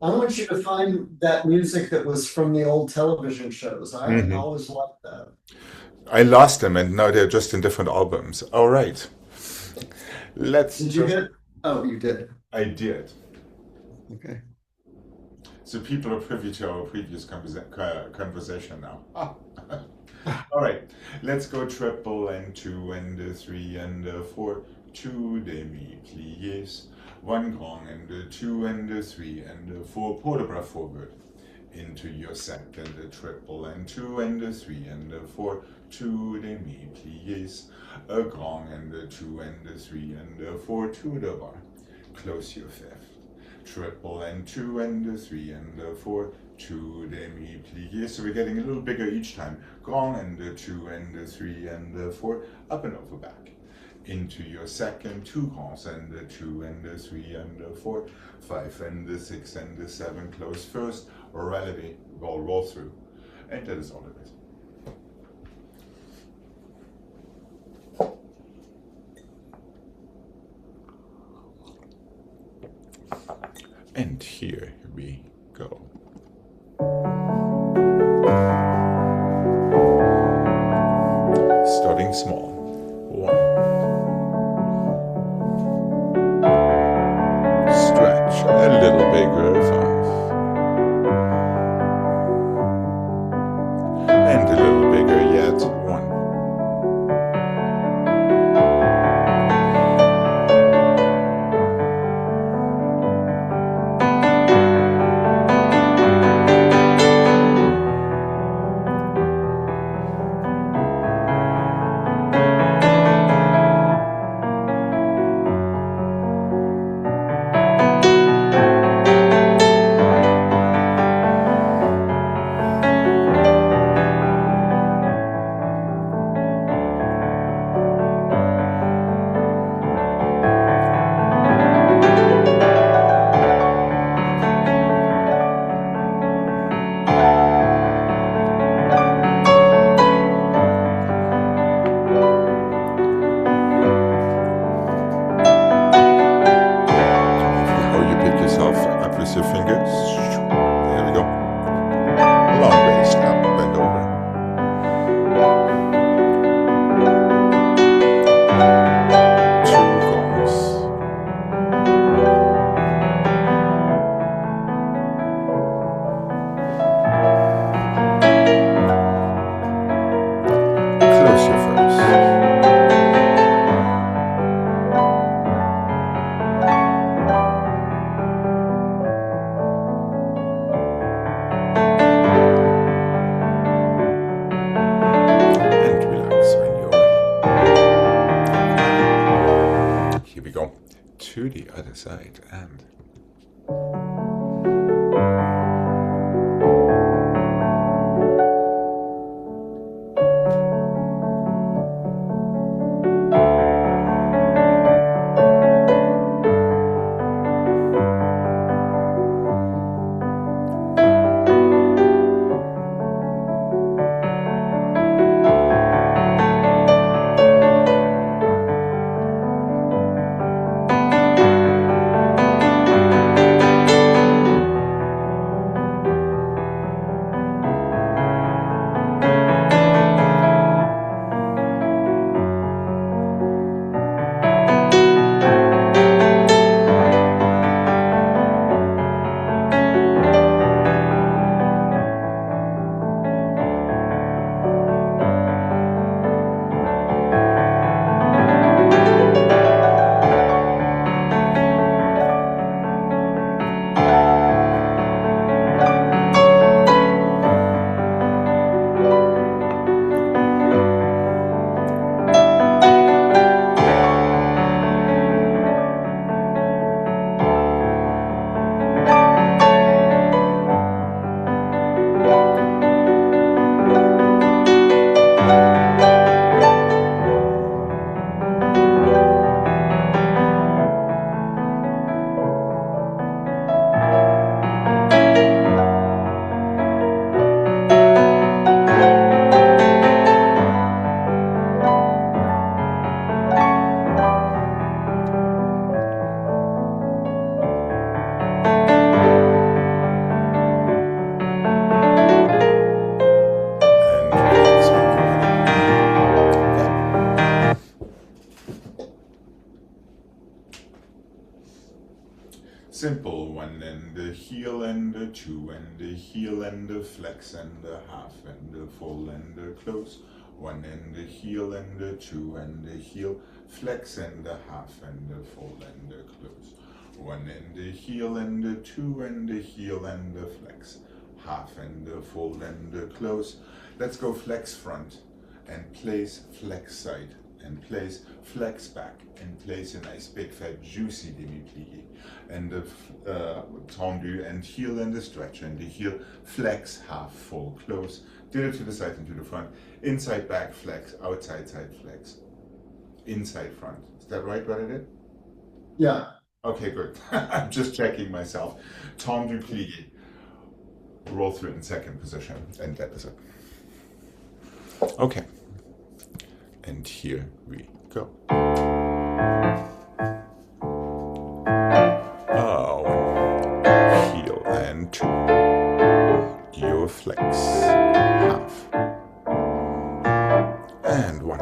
I want you to find that music that was from the old television shows. I Hmm. always liked that. I lost them and now they're just in different albums. All right. Let's Did you just. hit? Oh, you did. I did. Okay. So people are privy to our previous conversation now. All right. Let's go triple and two and three and four. Two de mi pliés. One grand and two and three and four. Port de bras forward. Into your second triple and two and three and four. Two de mi pliés. A grand and two and three and four. Two de bar. Close your fifth. Triple and two and three and four. Two demi pliés. So we're getting a little bigger each time. Grand and two and three and four. Up and over back. Into your second, two grands and two and three and four. Five and six and seven. Close first. Relevé. Roll through. And that is all it is. And here we go. Starting small. One. Stretch a little bigger. Five. And a little bigger yet. One. How you pick yourself up with your fingers. There we go. Long waist up and over. Two gongs. Close your first. And relax when you're ready. Here we go. To the other side and 1 and a heel and a 2 and a heel and a flex and a half and a full and a close. 1 and a heel and a 2 and a heel, flex and a half and a full and a close. 1 and a heel and a 2 and a heel and a flex, half and a full and a close. Let's go flex front and place flex side and place flex back and place a nice big fat juicy demi-plie and a tendu and heel and a stretch and a heel, flex, half, full, close, ditto to the side and to the front, inside back flex, outside side flex, inside front. Is that right what I did? Yeah. Okay, good. I'm just checking myself. Tendu plie, roll through in second position, and that is it. Okay. And here we go. Heel and 2. Your flex. Half. And 1.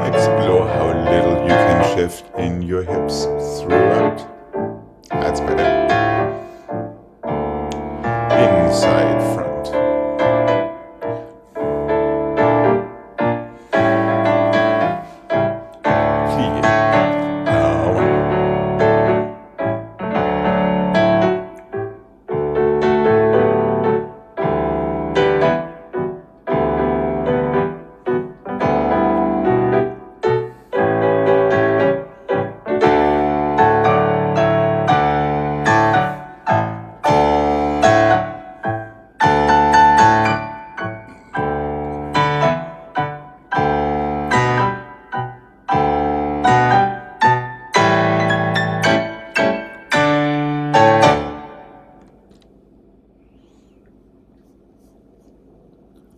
Explore how little you can shift in your hips throughout. That's better. Inside front. Plie.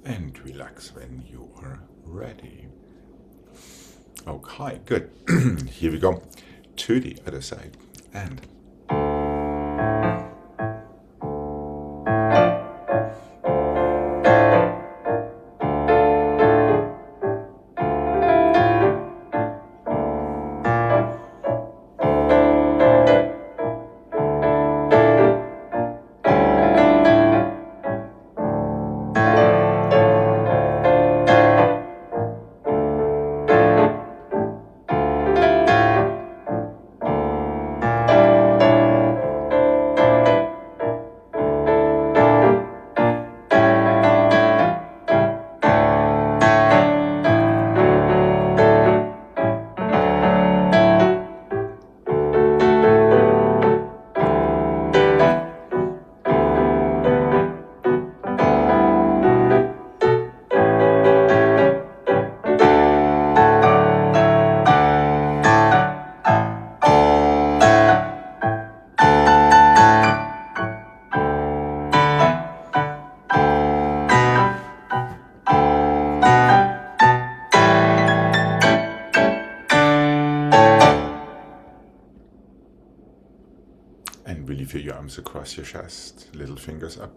And relax when you are ready. Okay, good. Here we go. To the other side. And really feel your arms across your chest, little fingers up.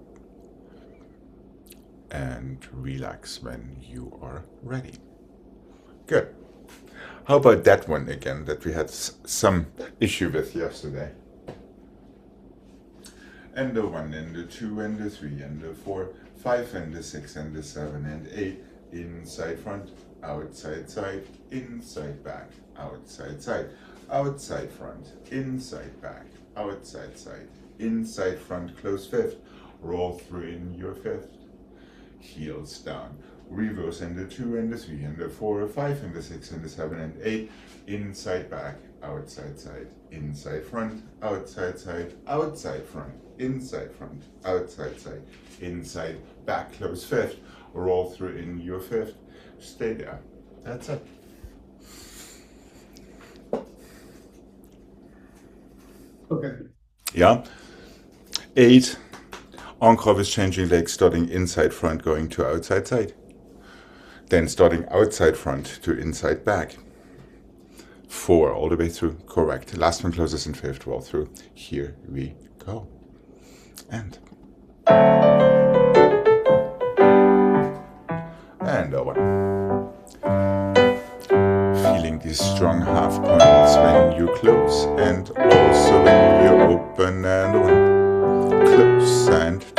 And relax when you are ready. Good. How about that one again that we had some issue with yesterday? And the 1 and the 2 and the 3 and the 4, 5 and the 6 and the 7 and 8, inside front, outside side, inside back, outside side, outside front, inside back, outside side, inside front, close fifth, roll through in your fifth, heels down, reverse in the 2 and the 3 and the 4, 5 and the 6 and the 7 and 8, inside back, outside side, inside front, outside side, outside front, inside front, outside side, inside back, close fifth, roll through in your fifth, stay there. That's it. Okay. Yeah. 8. Encore with changing legs, starting inside front, going to outside side. Then starting outside front to inside back. 4 all the way through. Correct. Last one closes in fifth. Roll through. Here we go. And a 1. find these strong half points when you close and also when you open and one. Close and two.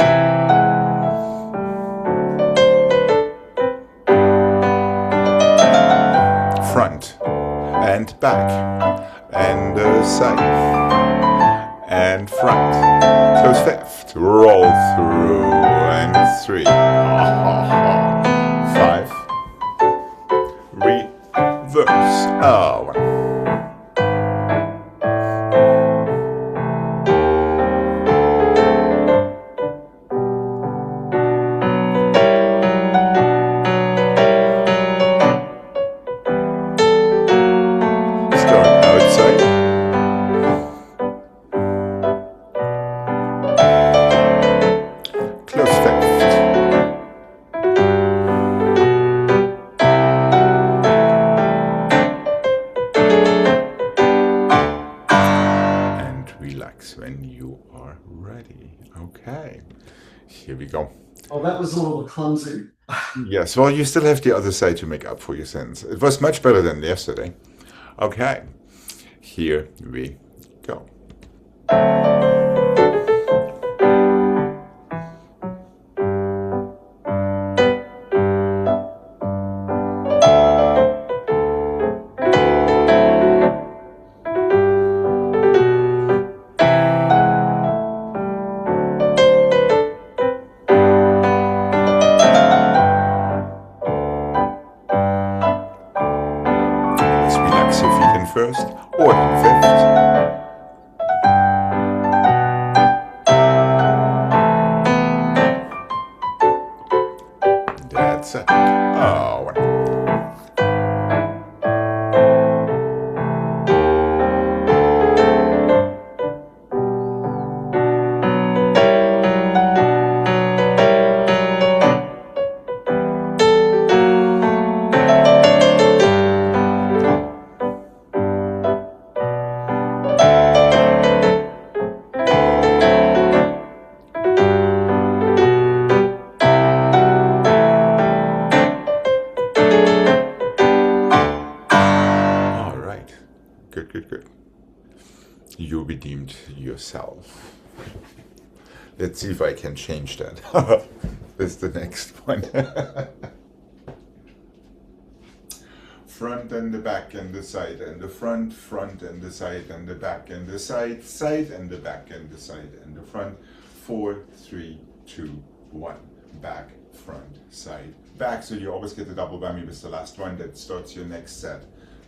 Front and back and side and front. Close fifth. Roll through and three. Five. Reverse. One. Start outside. Close fifth. And relax when you are ready. Okay, here we go. Oh, that was a little clumsy. Yes, well, you still have the other side to make up for your sins. It was much better than yesterday. Okay, here we go. Let's relax your feet in first or in fifth. That's it. One. All right. Good, good, good. You redeemed yourself. Let's see if I can change that. That's the next one. Front and the back and the side and the front, front and the side and the back and the side, side and the back and the side and the front. 4, 3, 2, 1. Back, front, side, back. So you always get the double whammy with the last one. That starts your next set.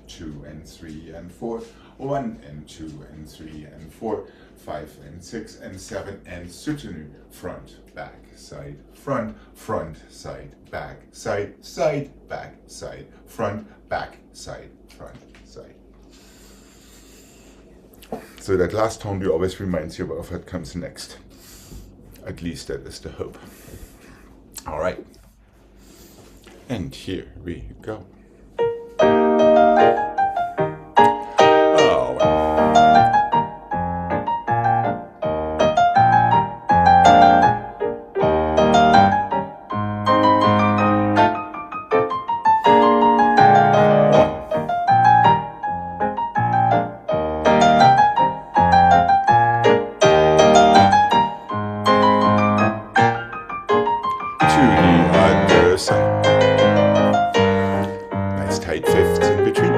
2 and 3 and 4. 1 and 2 and 3 and 4. 5 and 6 and 7 and soutenu. Front, back, side, front, front, side, back, side, side, back, side, front, back, side, front, side. So that last tone always reminds you of what comes next. At least that is the hope. All right. And here we go. To the other side. Nice tight fifths in between.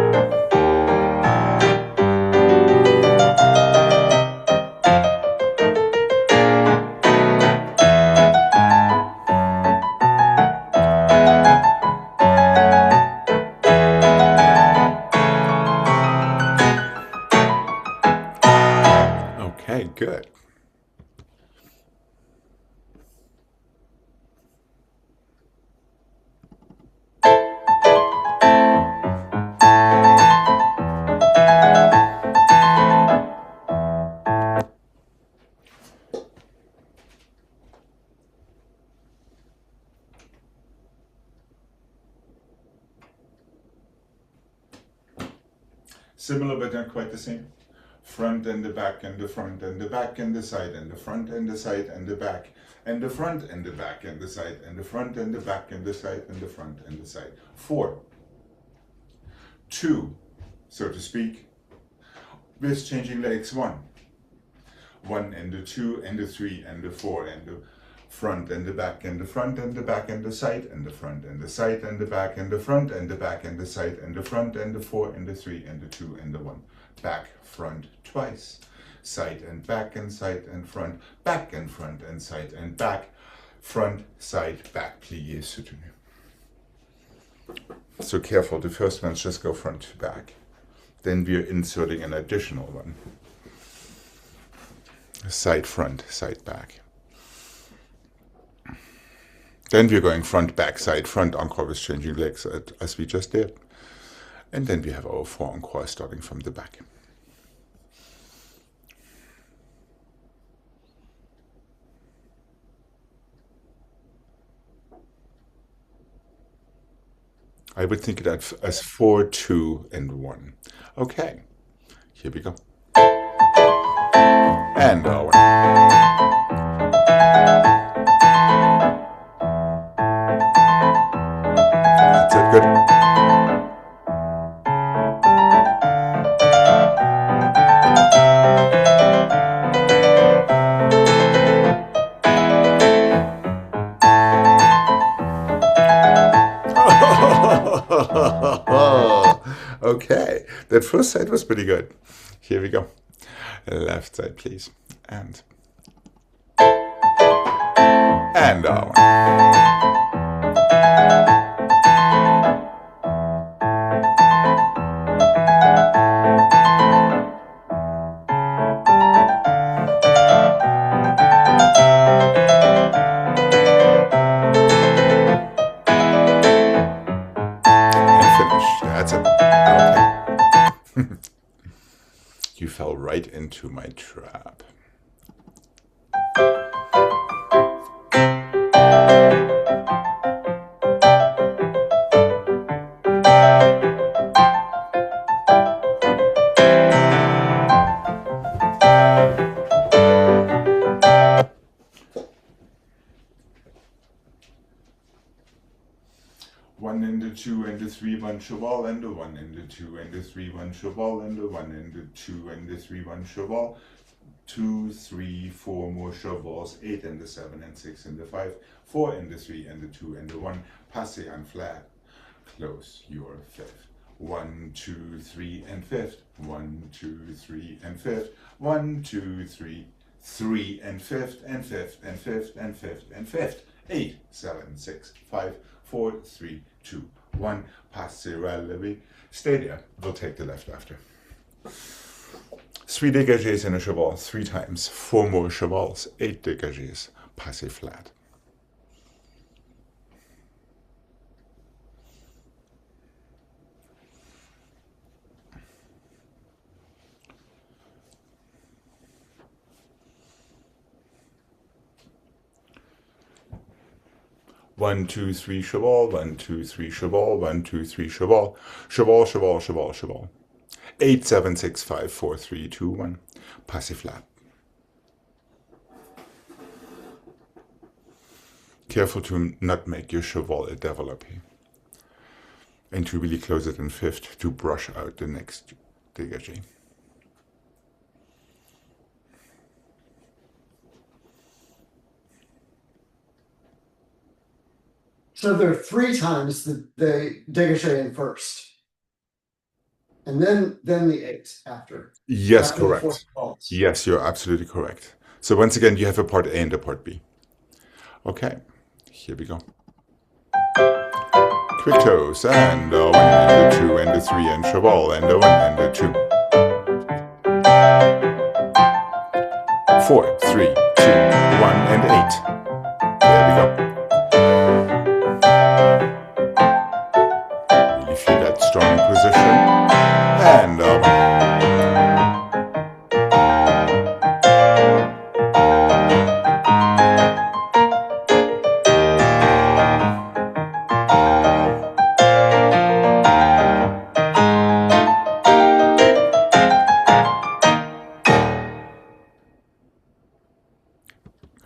Okay, good. Similar but not quite the same. Front and the back and the front and the back and the side and the front and the side and the back and the front and the back and the side and the front and the back and the side and the front and the side. 4, 2, so to speak, with changing legs 1 and the 2 and the 3 and the 4 and the front and the back and the front and the back and the side and the front and the side and the back and the front and the back and the side and the front and the 4 and the 3 and the 2 and the 1. Back, front twice. Side and back and side and front, back and front and side and back, front, side, back. Plié soutenu. So careful, the first ones just go front to back. Then we're inserting an additional one. Side, front, side, back. Then we're going front, back, side, front, encore with changing legs as we just did. And then we have our 4 encore starting from the back. I would think that as 4, 2, and 1. Okay, here we go. And our that's it, good. Okay, that first side was pretty good. Here we go. Left side, please. And down. And finish. That's it. Okay. You fell right into my trap. One and the 2 and the 3, 1 cheval, and the 1 and the 2 and the 3, 1 cheval, and the 1 and the 2 and the 3, 1 cheval. 2, 3, 4 more chevals, 8 and the 7 and 6 and the 5, 4 and the 3 and the 2 and the 1. Passez and flat. Close your fifth. 1, 2, 3 and fifth. 1, 2, 3 and fifth. 1, 2, 3, 3 and fifth and fifth and fifth and fifth and fifth. 8, 7, 6, 5, 4, 3, 2, 1. Passez relevé. Stay there. We'll take the left after. 3 dégagés in a cheval 3 times. 4 more chevals. 8 dégagés. Passez flat. One, 2, 3 cheval, 1, 2, 3 cheval, 1, 2, 3 cheval, cheval, cheval, cheval, cheval. 8, 7, 6, 5, 4, 3, 2, 1. Passez flat. Careful to not make your cheval a développé. And to really close it in fifth to brush out the next dégagé. So there are 3 times the dégagé in first. And then the 8 after. Yes, After the 4 correct. chevals. Yes, you're absolutely correct. So once again, you have a part A and a part B. Okay, here we go. Quick toes, and a 1 and a 2 and a 3 and cheval, and a 1 and a 2. 4, 3, 2, 1, and 8. There we go. Really feel that strong position. And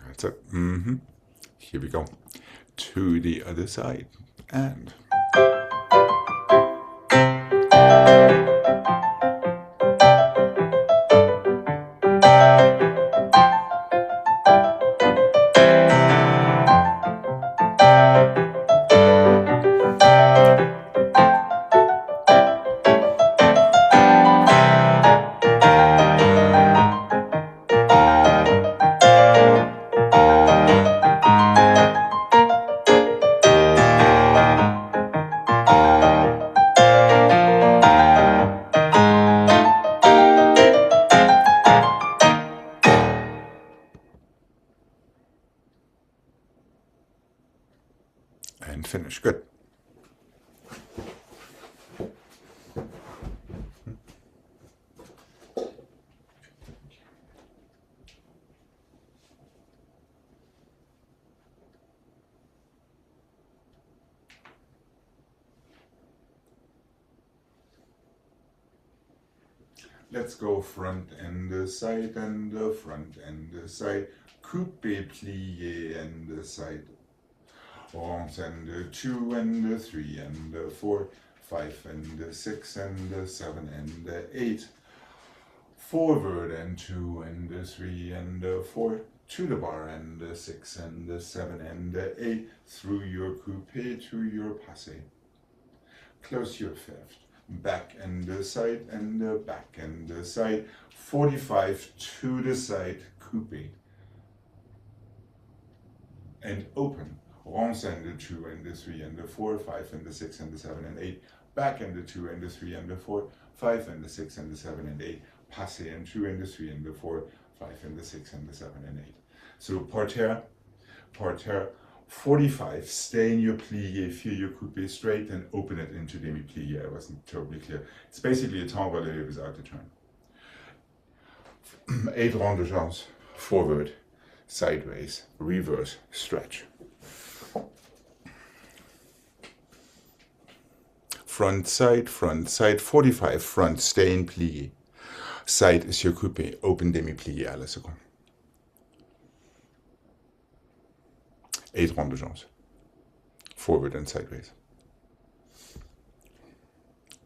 that's it. Here we go. To the other side. And finish. Good. Let's go front and side and front and side. Coupe, plié and side. Rond and 2 and 3 and 4, 5 and 6 and 7 and 8. Forward and 2 and 3 and 4. To the bar and 6 and 7 and 8. Through your coupe to your passé. Close your fifth. Back and side and back and side. 45 to the side, coupe. And open. Ronds and the 2 and the 3 and the 4, 5 and the 6 and the 7 and 8. Back and the 2 and the 3 and the 4, 5 and the 6 and the 7 and 8. Passé and 2 and the 3 and the 4, 5 and the 6 and the 7 and 8. So parterre, parterre. 45, stay in your plié, feel your coupe straight and open it into demi-plié. I wasn't totally clear. It's basically a temps relevé without the turn. 8 ronds de jambes, forward, sideways, reverse, stretch. Front, side, 45, front, stay in plié. Side is your coupe, open demi-plié à la seconde. 8 ronds de jambes. Forward and sideways.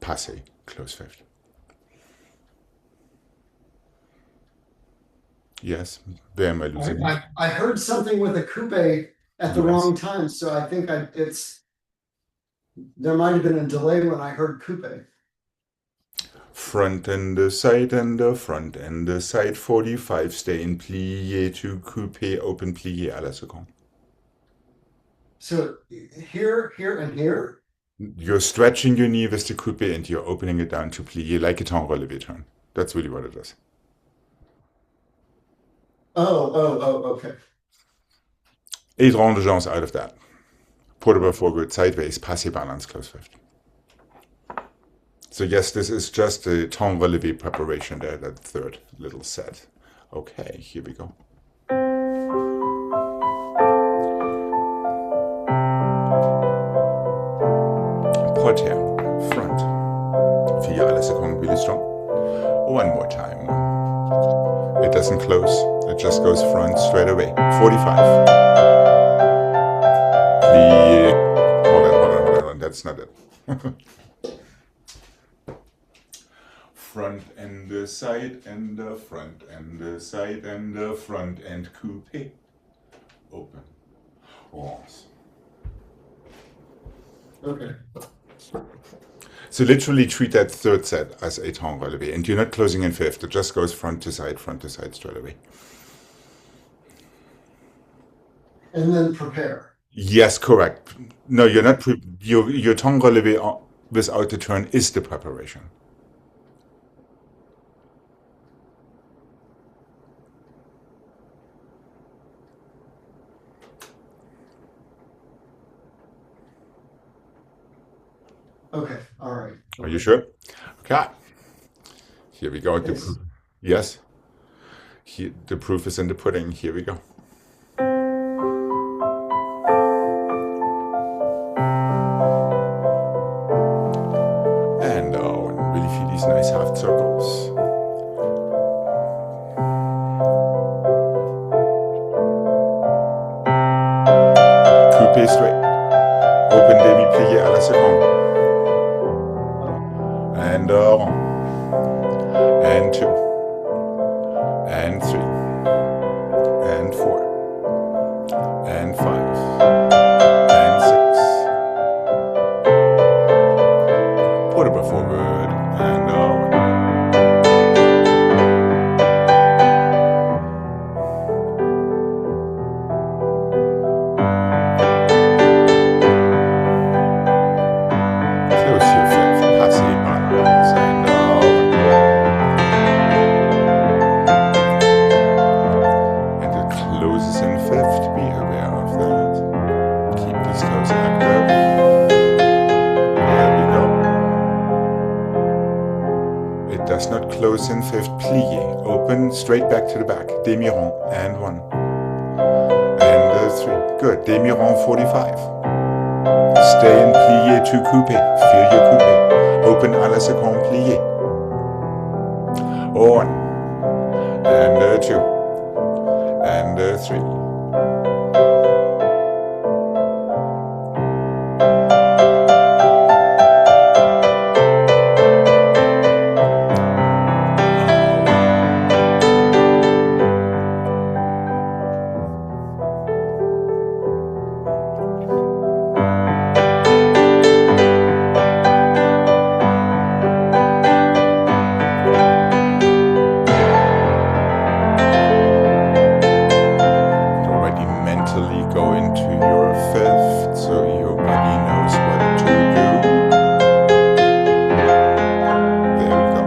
Passé, close fifth. Yes, where am I losing? I heard something with a coupe at the wrong time, so I think there might have been a delay when I heard coupe. Front and side and front and side 45, stay in plié to coupe, open plié à la seconde. So here, and here? You're stretching your knee with the coupe and you're opening it down to plié like a temps relevé turn. That's really what it is. Oh, okay. 8 ronds de jambes out of that. Portable forward, sideways, passé balance, close fifth. So yes, this is just a temps relevé preparation there, that third little set. Okay, here we go. Porterre, front. 4 à la seconde, really strong. One more time. It doesn't close, it just goes front straight away. 45. Hold on, that's not it. Front and the side and the front and the side and the front and coupe. Open. Rance. Okay. So literally treat that third set as a temps relevé, and you're not closing in fifth. It just goes front to side straight away. And then prepare. Yes, correct. No, you're not. Your temps relevé without the turn is the preparation. Okay, all right. Are you sure? Okay. Here we go. Yes. Yes. Here, the proof is in the pudding. Here we go. And really feel these nice half circles. Coupe straight. Open demi-plié à la seconde. And rond. And 2. And 3. And 4. And 5. And 6. Portable forward. And close your fifth. Passé balance. And It does not close in fifth, plie, open, straight back to the back, demi-rond, and 1. And 3, good, demi-rond 45. Stay in plie to coupe, feel your coupe, open à la seconde, plie. 1, and 2, and 3. Go into your fifth, so your body knows what to do. There we go.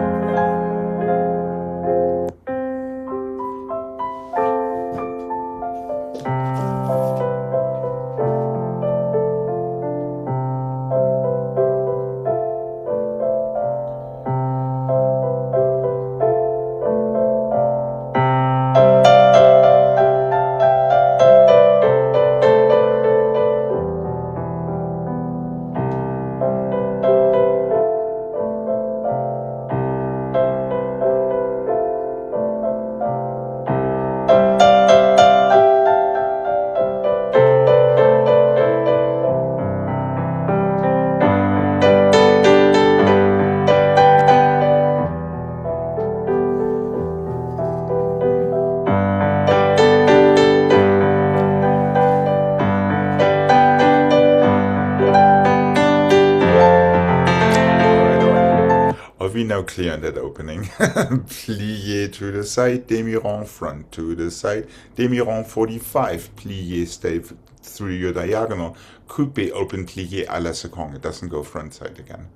Are we now clear on that opening? Plie to the side, demi-rond, front to the side, demi-rond 45, plie, stay through your diagonal, coupe, open, plie à la seconde. It doesn't go front side again.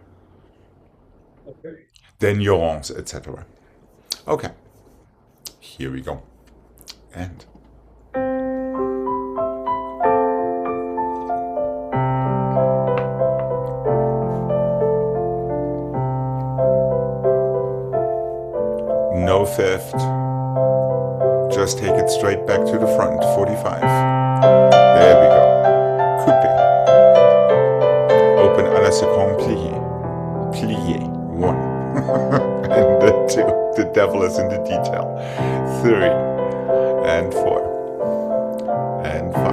Okay. Then your ronds, etc. Okay, here we go. And no fifth, just take it straight back to the front, 45. There we go. Coupe. Open à la seconde, plie. Plie, 1. And 2, the devil is in the detail. 3, and 4, and 5.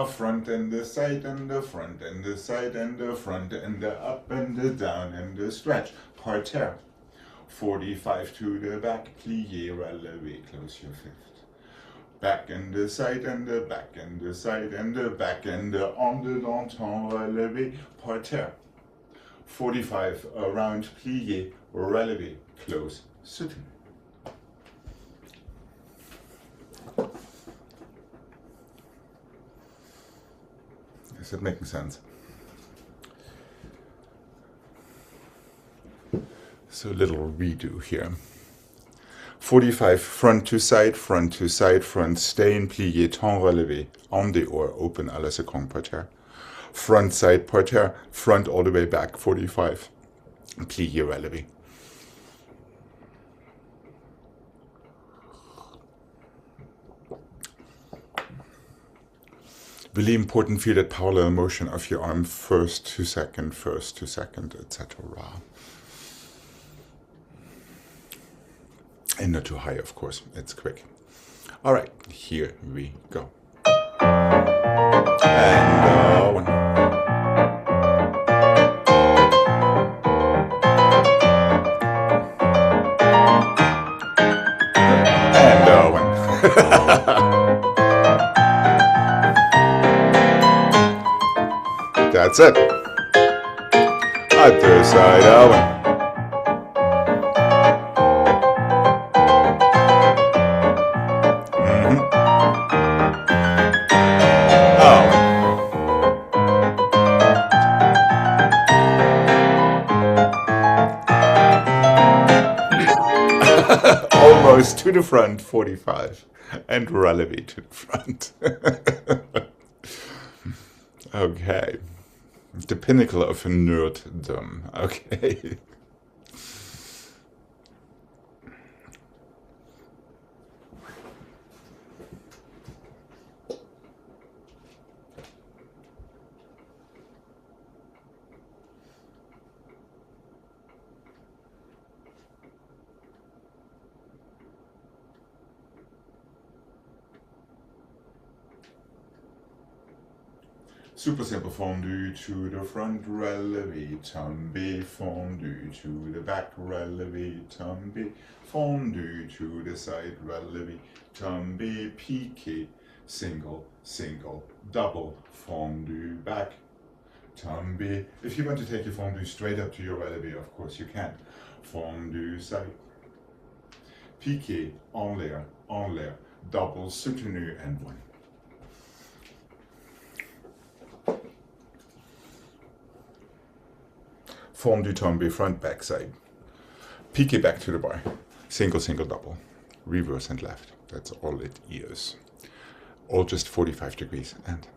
Front and the side and the front and the side and the front and the up and the down and the stretch. Parterre. 45 to the back, plié, relevé, close your fifth. Back and the side and the back and the side and the back and the on the denton, relevé, parterre. 45 around, plié, relevé, close, soutenu. Is that making sense? So a little redo here. 45 front to side, front, stay in plié, temps relevé, en dehors, open à la seconde parterre. Front side parterre, front all the way back, 45, plié relevé. Really important, feel that parallel motion of your arm, first to second, etc. And not too high, of course, it's quick. All right, here we go. And one. And one. That's it. Other side, one. Almost to the front, 45, and relevé to the front. Okay, the pinnacle of nerddom. Okay. Super simple, fondu to the front, relevé, tombé, fondu to the back, relevé, tombé, fondu to the side, relevé, tombé, piqué, single, double, fondu, back, tombé. If you want to take your fondu straight up to your relevé, of course you can. Fondu, side, piqué, en l'air, double, soutenu, and one. Fondu, tombé, front, back, side. Piqué back to the bar. Single, double. Reverse and left. That's all it is. All just 45 degrees. And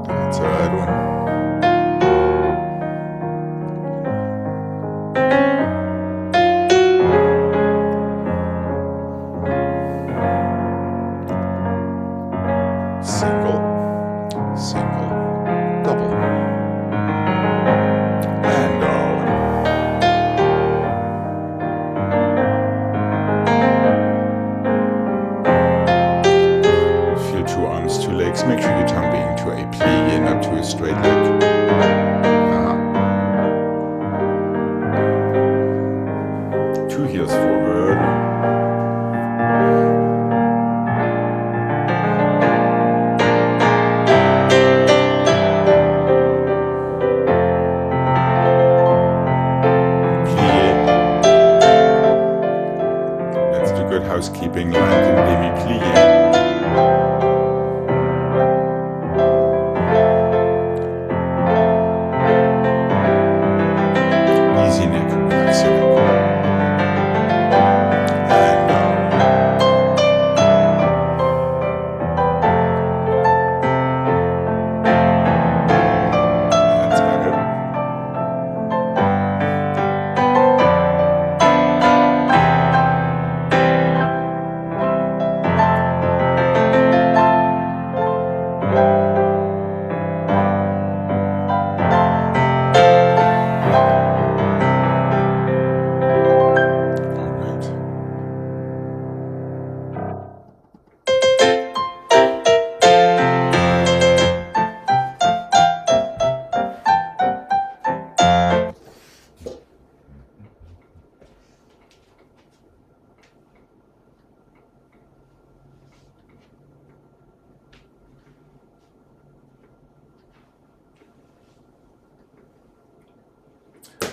that's a good one. Single, double, and feel two arms, two legs. Make sure your tongue being to a plie, not to a straight leg. Two heels forward. Housekeeping, land and demi-plié.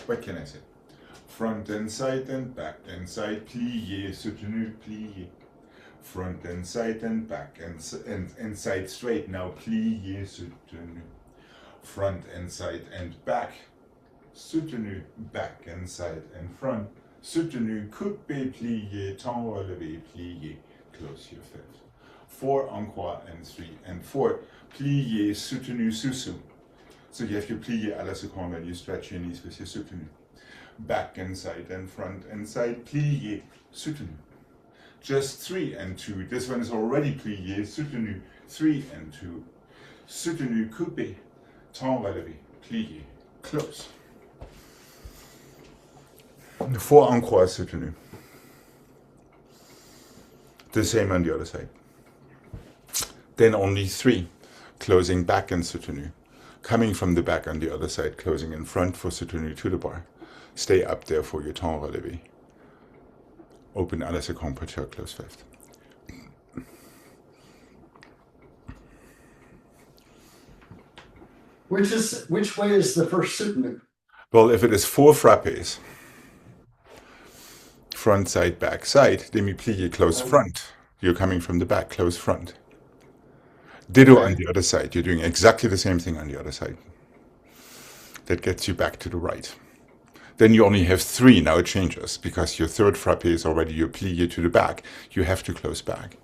What can I say? Front and side and back and side, plié, soutenu, plié. Front and side and back and side straight. Now plié, soutenu. Front and side and back. Soutenu, back and side and front. Soutenu, coupé, plié, temps relevé, plié. Close your fifth. 4 en croix and 3 and 4. Plié, soutenu, sous-sous. So you have your plié à la seconde and you stretch your knees with your soutenu. Back and side and front and side, plié, soutenu. Just 3 and 2. This one is already plié, soutenu. 3 and 2. Soutenu, coupé, temps relevé, plié, close. 4 en croix, soutenu. The same on the other side. Then only 3, closing back and soutenu. Coming from the back on the other side, closing in front for soutenu to the bar. Stay up there for your temps relevé. Open à la seconde porteur, close fifth. Which way is the first soutenu? Well, if it is 4 frappes, front, side, back, side, demi-plié, close front. You're coming from the back, close front. Ditto on the other side. You're doing exactly the same thing on the other side. That gets you back to the right. Then you only have 3. Now it changes because your third frappe is already your plié to the back. You have to close back,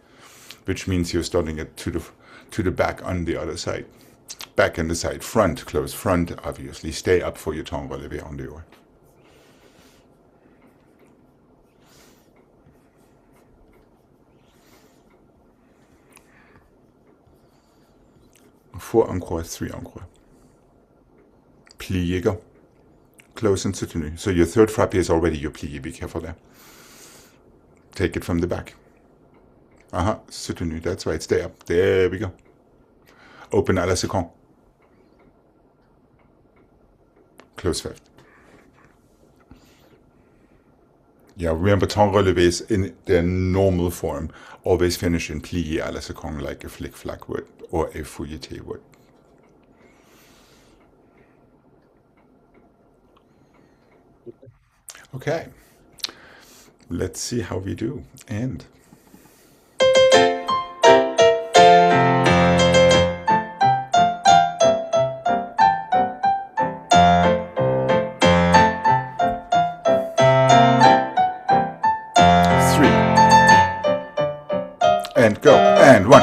which means you're starting it to the back on the other side. Back and the side, front, close front, obviously. Stay up for your temps relevé on the oar. Four en croix, 3 en croix. Plié, go. Close and soutenu. So your third frappe is already your plié. Be careful there. Take it from the back. Soutenu. That's right. Stay up. There we go. Open à la seconde. Close fifth. Yeah, remember temps relevés in their normal form always finish in plié à la seconde like a flick-flack would or a fouilleté would. Okay, let's see how we do. And and go, and 1.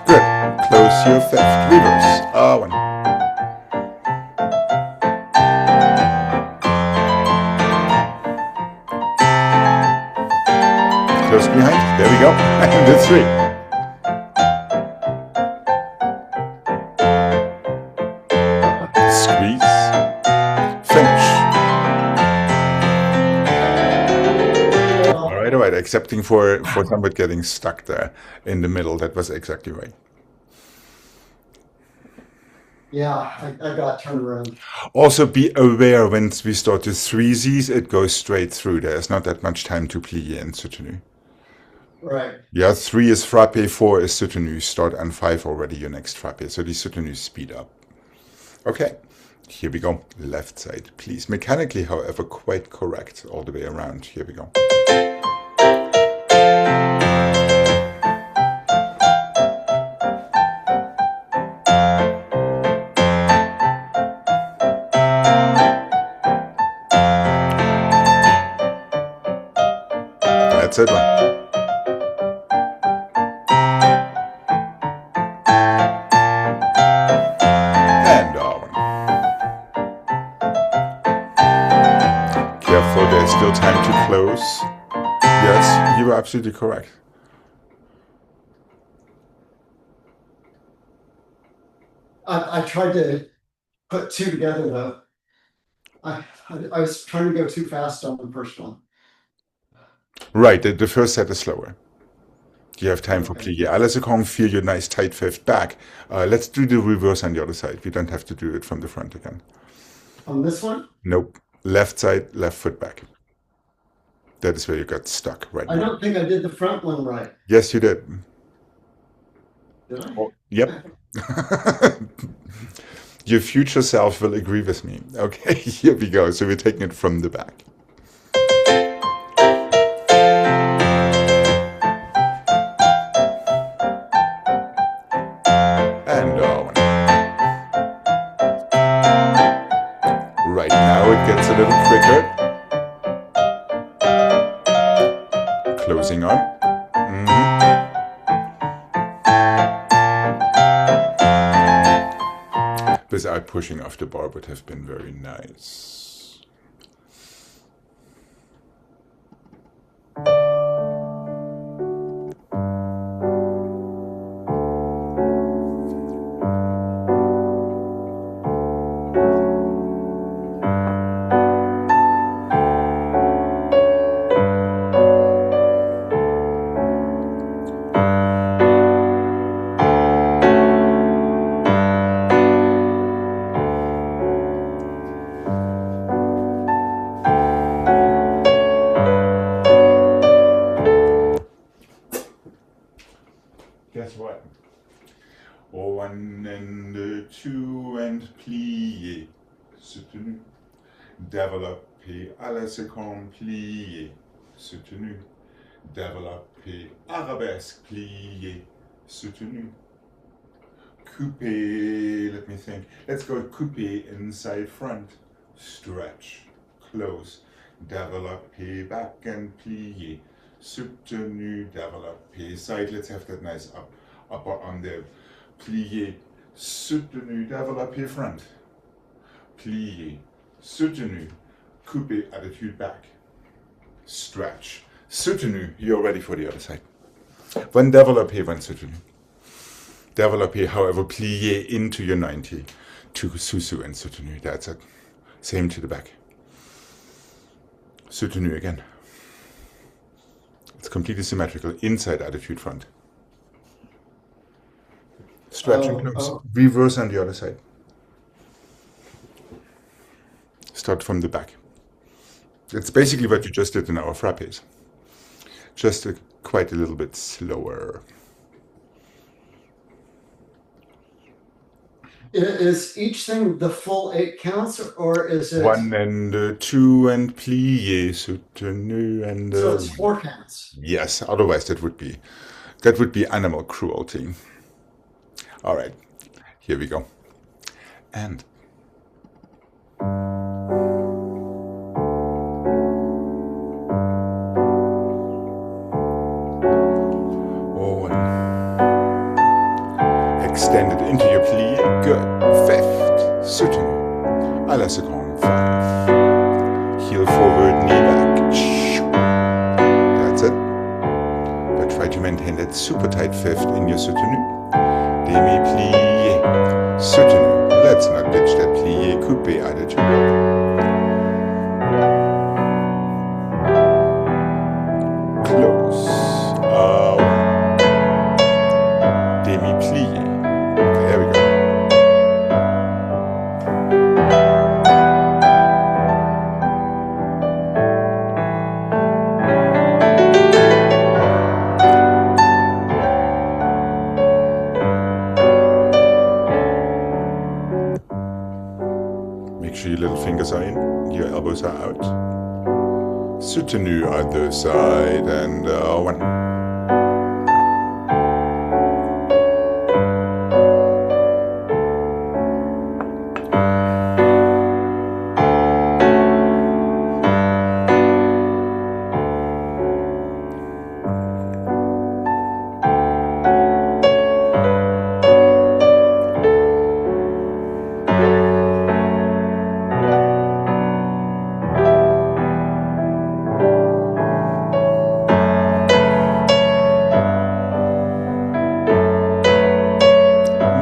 Good. Close your fifth. Reverse. 1. Close behind. There we go. And the 3. Squeeze. Finish. All right, excepting for somebody getting stuck there in the middle. That was exactly right. Yeah, I got turned around. Also be aware when we start to 3Zs, it goes straight through. There's not that much time to plié and soutenu. Right. Yeah, 3 is frappe, 4 is soutenu. Start on 5 already, your next frappe. So these soutenus speed up. Okay, here we go. Left side, please. Mechanically, however, quite correct all the way around. Here we go. That's it, one. And one. Careful, there's still time to close. Yes, you were absolutely correct. I tried to put 2 together though. I was trying to go too fast on the first one. Right, the first set is slower. You have time for plié. À la seconde, feel your nice tight fifth back. Let's do the reverse on the other side. We don't have to do it from the front again. On this one? Nope. Left side, left foot back. That is where you got stuck right now. I don't think I did the front one right. Yes, you did. Did I? Oh, yep. Your future self will agree with me. Okay, here we go. So we're taking it from the back. And right now it gets a little quicker. Closing on. Without pushing off the bar would have been very nice. Guess what? 1 and 2 and plié, soutenu, développé à la seconde, plié, soutenu, développé, arabesque, plié, soutenu, coupé, let me think, let's go coupé inside front, stretch, close, développé, back and plié, soutenu, développé, side, let's have that nice upper on there, plié, soutenu, développé front, plié, soutenu, coupé, attitude back, stretch, soutenu, you're ready for the other side. One développé, one soutenu. Développé, however, plié into your 90 to sous and soutenu, that's it. Same to the back. Soutenu again. It's completely symmetrical, inside attitude front. Stretch and close. Reverse on the other side. Start from the back. It's basically what you just did in our frappes. Just quite a little bit slower. Is each thing the full 8 counts, or is it 1 and 2 and plié, soutenu and so it's 4 counts? yes, otherwise that would be animal cruelty. All right, here we go. And extend it into your plie. Good. Fifth, soutenu. À la seconde. 5. Heel forward, knee back. That's it. But try to maintain that super tight fifth in your soutenu. Demi-plie. Soutenu. Let's not ditch that plie. Coupé attitude. Close. Demi-plie. There we go. Make sure your little fingers are in, your elbows are out. Soutenu other side and 1.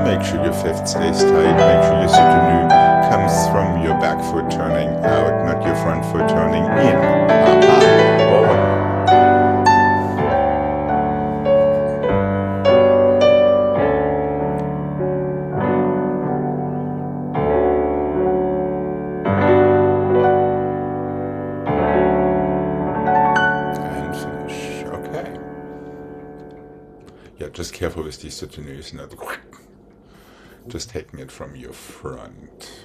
Make sure your fifth stays tight. Make sure your soutenu comes from your back foot turning out, not your front foot turning in. And finish. Okay. Yeah, just careful with these soutenus. Not just taking it from your front.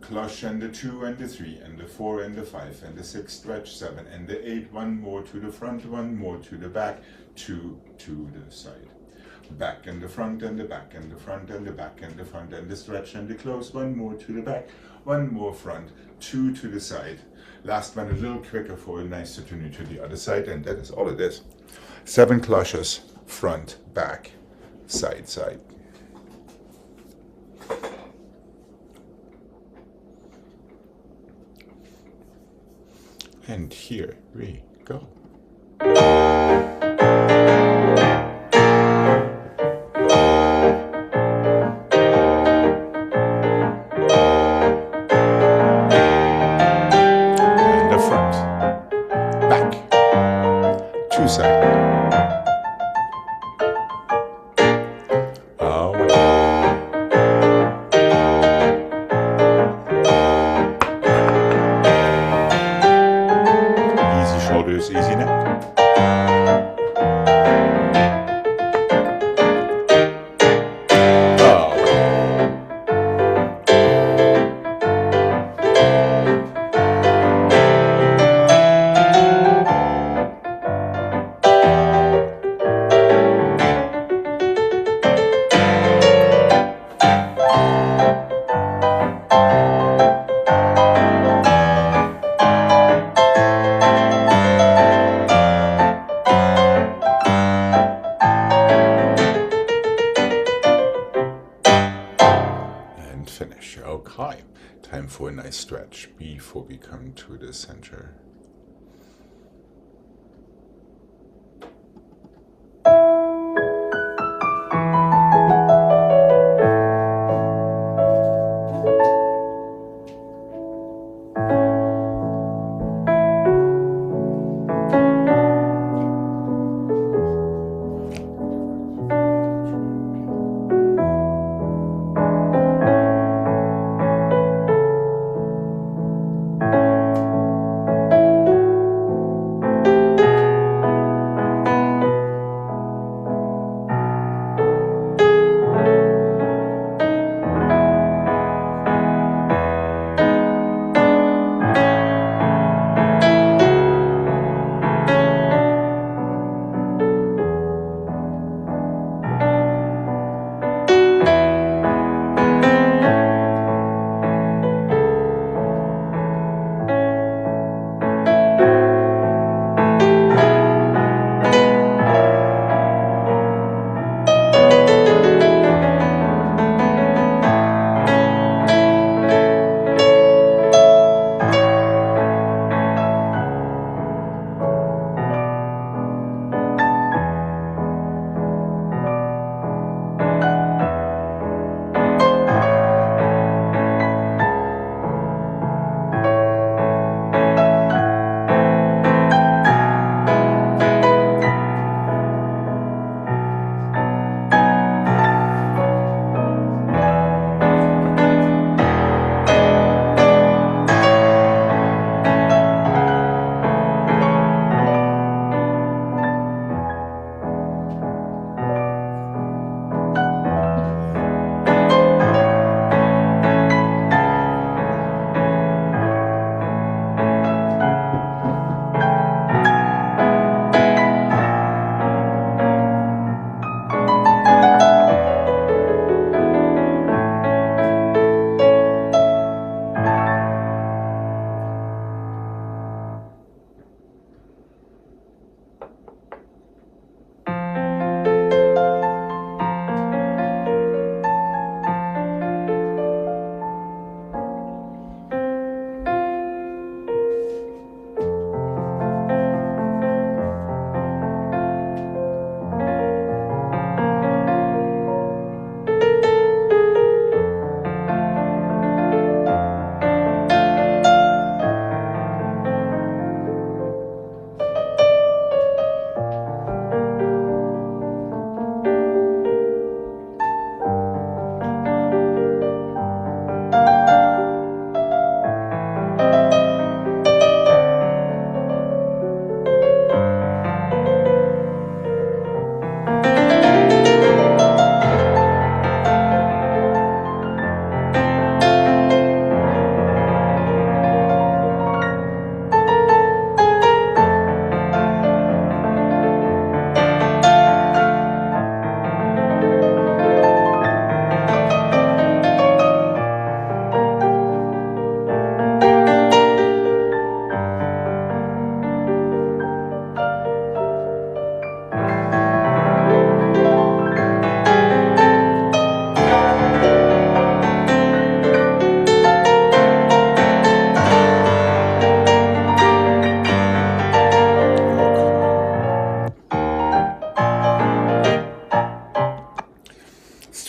Cloche and the 2 and the 3 and the 4 and the 5 and the 6 stretch 7 and the 8, one more to the front, one more to the back, 2 to the side. Back and the front and the back and the front and the back and the front and the stretch and the close, one more to the back, one more front, 2 to the side. Last one a little quicker for a nice turn to the other side, and that is all it is. 7 cloches, front, back, side, side. And here we go. And the front, back, 2 side. Shoulders, easy neck. Finish. Okay, time for a nice stretch before we come to the center.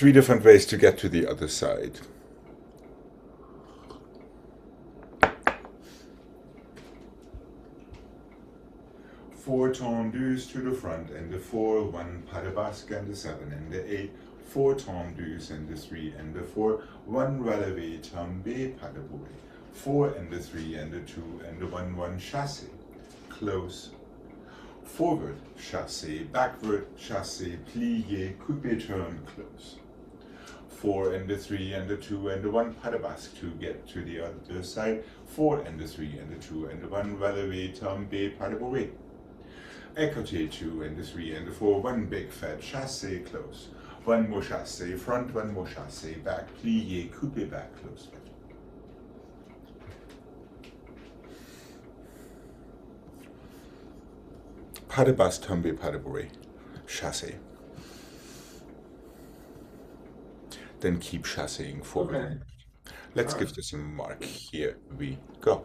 3 different ways to get to the other side. Four tendus to the front and the 4, 1 pas de basque and the 7 and the 8, 4 tendus and the 3 and the 4, 1 relevé tombé pas de bourrée, 4 and the 3 and the 2 and the 1, 1 chassé, close, forward chassé, backward chassé, plié, coupé, turn, close. 4 and the 3 and the 2 and the 1 pas de basque to get to the other side, 4 and the 3 and the 2 and the 1 relevé tombé pas de bourrée. Écoutez 2 and the 3 and the 4, 1 big fat chassé, close. 1 more chassé, front, 1 more chassé, back, plié, coupé, back, close. Pas de basque, tombé, pas de bourrée, chassé. Then keep chasséing forward. Okay. Let's give this a mark. Here we go.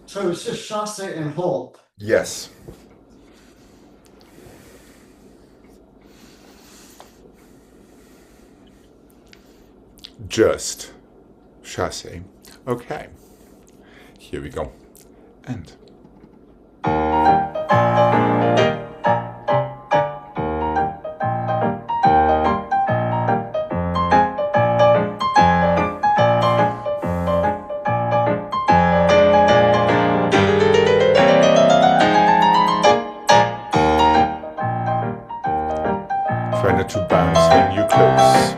So it's just chasse and hold. Yes. Just chassé. Okay. Here we go. And. Try not to bounce when you close.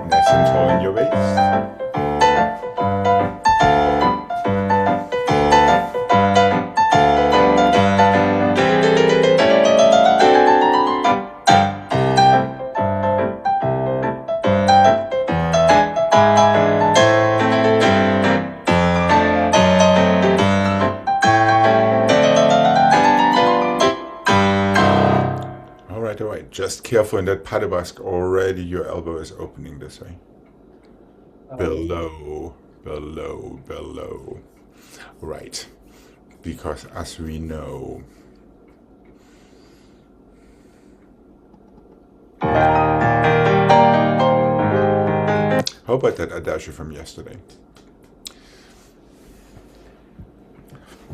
Nice and tall in your waist. All right. Just careful in that pas de basque. Already your elbow is opening this way. Below. Right. Because as we know, how about that adagio from yesterday?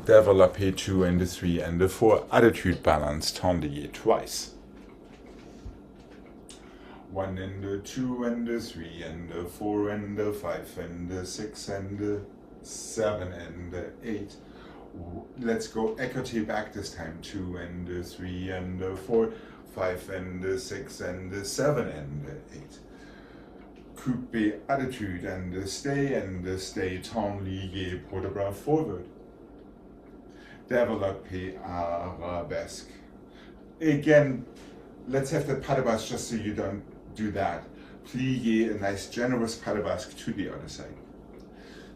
Développé 2 and the 3 and the 4, attitude balance, tendu twice. 1 and the 2 and the 3 and the 4 and the 5 and the 6 and the 7 and the 8. Let's go écoutez back this time. 2 and the 3 and the 4, 5 and the 6 and the 7 and the 8. Coupé attitude and the stay temps lié pour the bras forward. Développé arabesque. Again, let's have the pas de basque just so you don't do that. Plié, a nice generous pas de basque to the other side.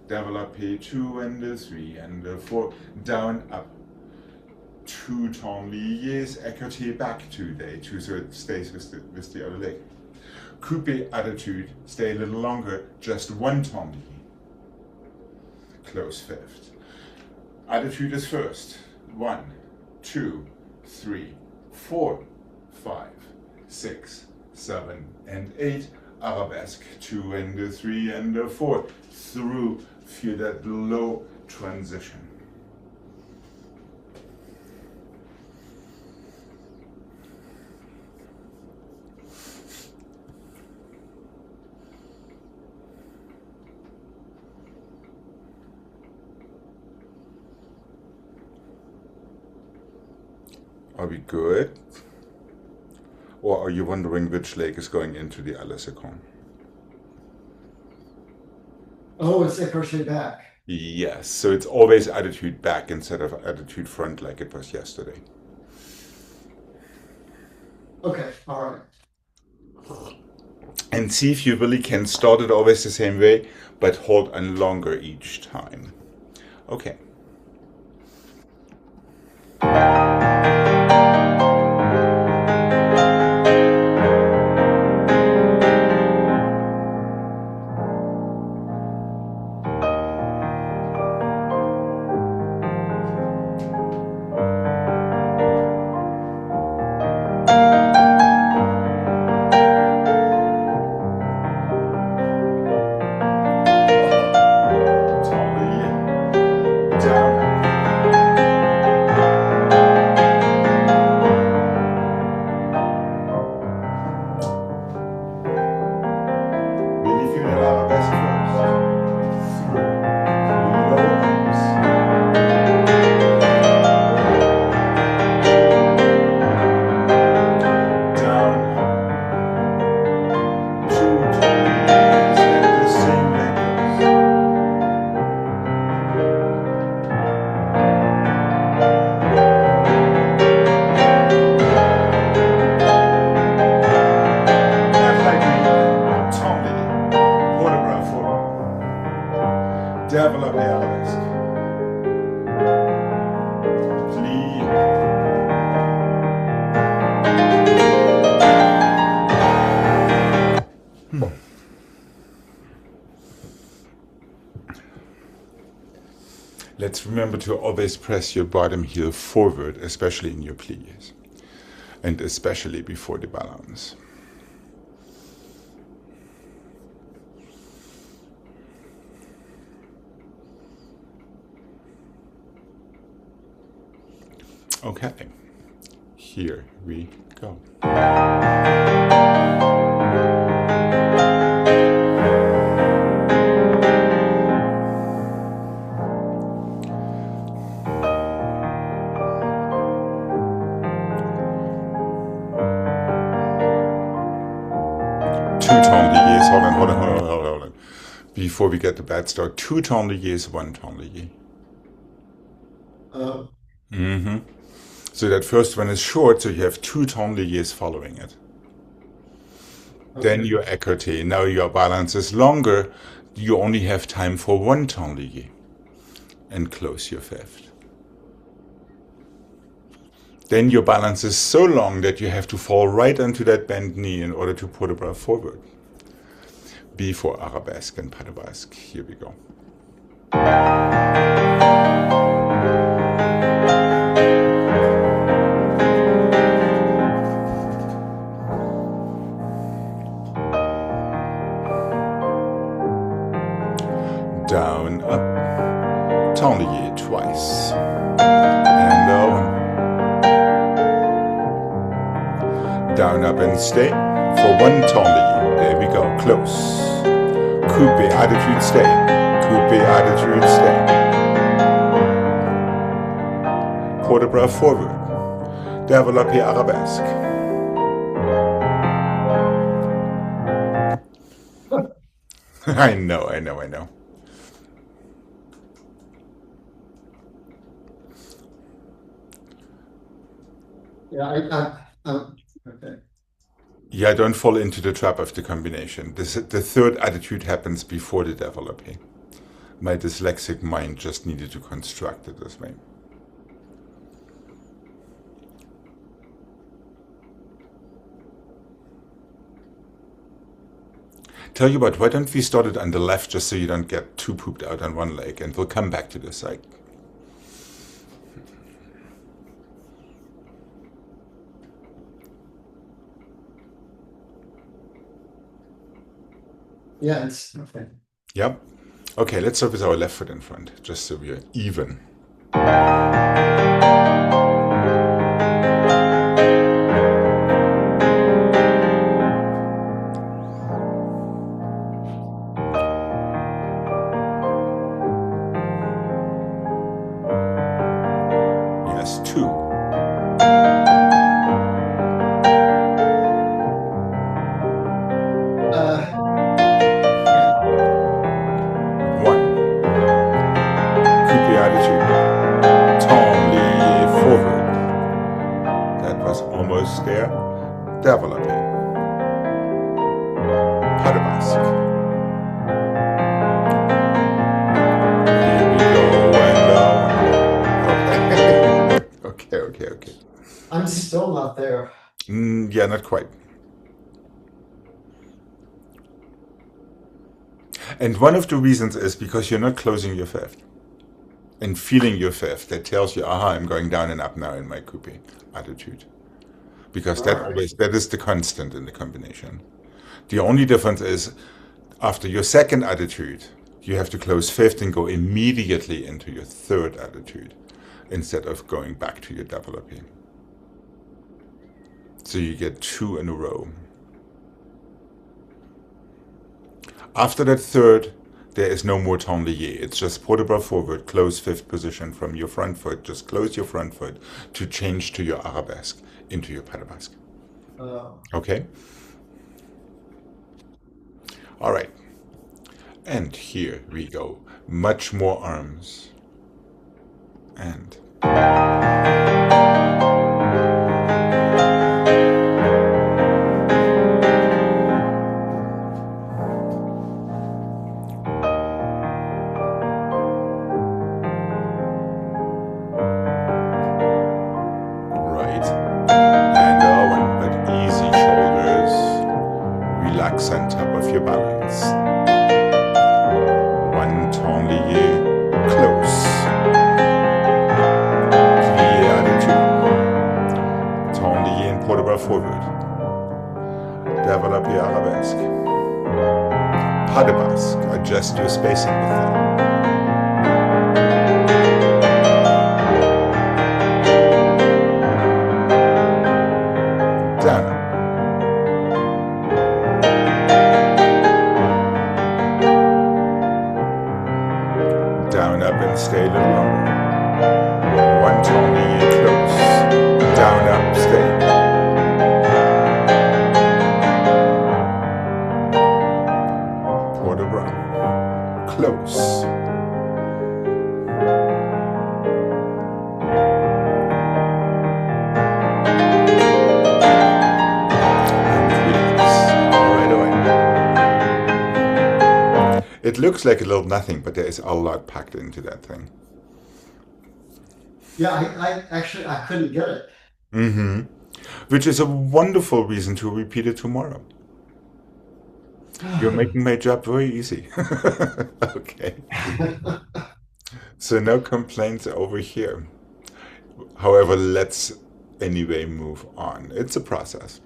Développé 2 and the 3 and the 4, down, up. 2 temps liés, écoutez back 2 day, 2 so it stays with the other leg. Coupé attitude, stay a little longer, just 1 temps lié. Close fifth. Attitude is first. 1, 2, 3, 4, 5, 6, 7, and 8. Arabesque 2 and the 3 and the 4. Through, feel that low transition. Are we good? Or are you wondering which leg is going into the Alisekon? Oh, it's a crochet back. Yes, so it's always attitude back instead of attitude front like it was yesterday. Okay, all right. And see if you really can start it always the same way, but hold on longer each time. Okay. Develop the arabesque. Please. Let's remember to always press your bottom heel forward, especially in your plies, and especially before the balance. Okay, here we go. 2-tone liés. Hold on. Before we get the bad start, 2-tone liés, 1-tone lié. So that first one is short, so you have 2-tone liés following it. Okay. Then your écarté. Now your balance is longer. You only have time for 1-tone lié. And close your fifth. Then your balance is so long that you have to fall right onto that bent knee in order to put a bras forward. B for arabesque and pas de basque. Here we go. Down, up, ton lié twice. And down. Down, up, and stay for 1-tone lié. There we go, close. Coupe, attitude, stay. Coupe, attitude, stay. Port de bras forward. Développé arabesque. I know. Yeah, okay. Yeah, don't fall into the trap of the combination. The third attitude happens before the développé. My dyslexic mind just needed to construct it this way. Tell you what, why don't we start it on the left just so you don't get too pooped out on one leg, and we'll come back to the side. Yeah, it's okay. Yep. Okay, let's start with our left foot in front, just so we're even. Yes, 2. arrière, développé, pas de basque. Here we go, and okay. I'm still not there. Yeah, not quite. And one of the reasons is because you're not closing your fifth and feeling your fifth. That tells you, aha, I'm going down and up now in my coupe attitude. Because that is the constant in the combination. The only difference is after your second attitude, you have to close fifth and go immediately into your third attitude instead of going back to your développé. So you get 2 in a row. After that third, there is no more temps lié. It's just port de bras forward, close fifth position from your front foot. Just close your front foot to change to your arabesque, into your pas de basque. Okay? All right. And here we go. Much more arms. And... on top of your balance. One temps lié, close. Plié attitude. Temps lié and port de bras forward. Développé arabesque. Pas de basque. Adjust your spacing with them. Down. Down, up, and stay a little longer. One temps lié, close. Down, up, stay. Port de bras. Close. It looks like a little nothing, but there is a lot packed into that thing. Yeah, I actually couldn't get it. Mm-hmm. Which is a wonderful reason to repeat it tomorrow. You're making my job very easy. Okay. So no complaints over here. However, let's anyway move on. It's a process.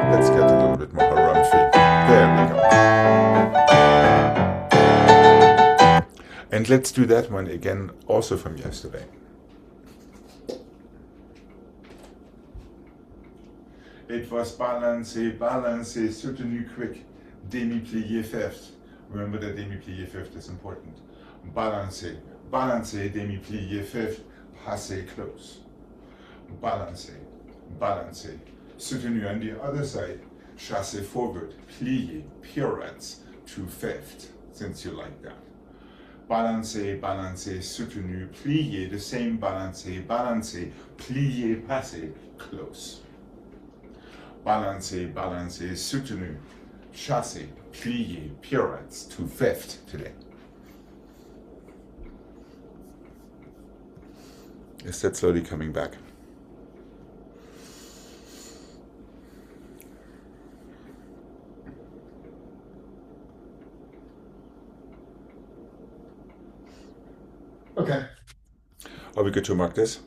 Let's get a little bit more rumphy. There we go. And let's do that one again, also from yesterday. It was balancé, balancé, soutenu quick, demi-plié fifth. Remember that demi-plié fifth is important. Balancé, balancé, demi-plié fifth, passé close. Balancé, balancé, soutenu on the other side, chassé forward, plié, pirouettes to fifth, since you like that. Balancé, balancé, soutenu, plié, the same balancé, balancé, plié, passé, close. Balancé, balancé, soutenu, chassé, plié, pirouettes to fifth today. Is that slowly coming back? Okay. Are we good to mark this?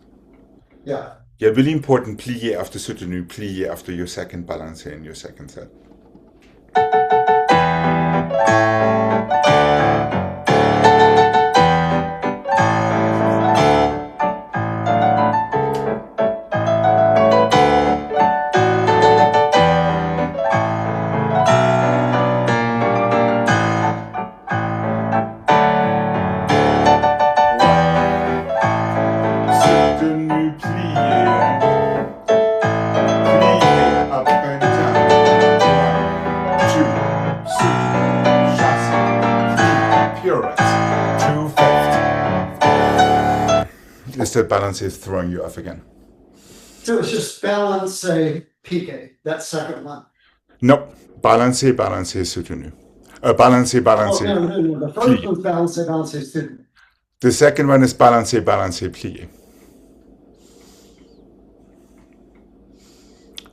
Yeah. Yeah, really important, plié after soutenu, plié after your second balancé in your second set. Chassé, just that balance is throwing you off again. So it's just balance, pique, that second one. No, balance, soutenu. Balance, Oh, no. The first plié. one's balance, student. The second one is balance, plié.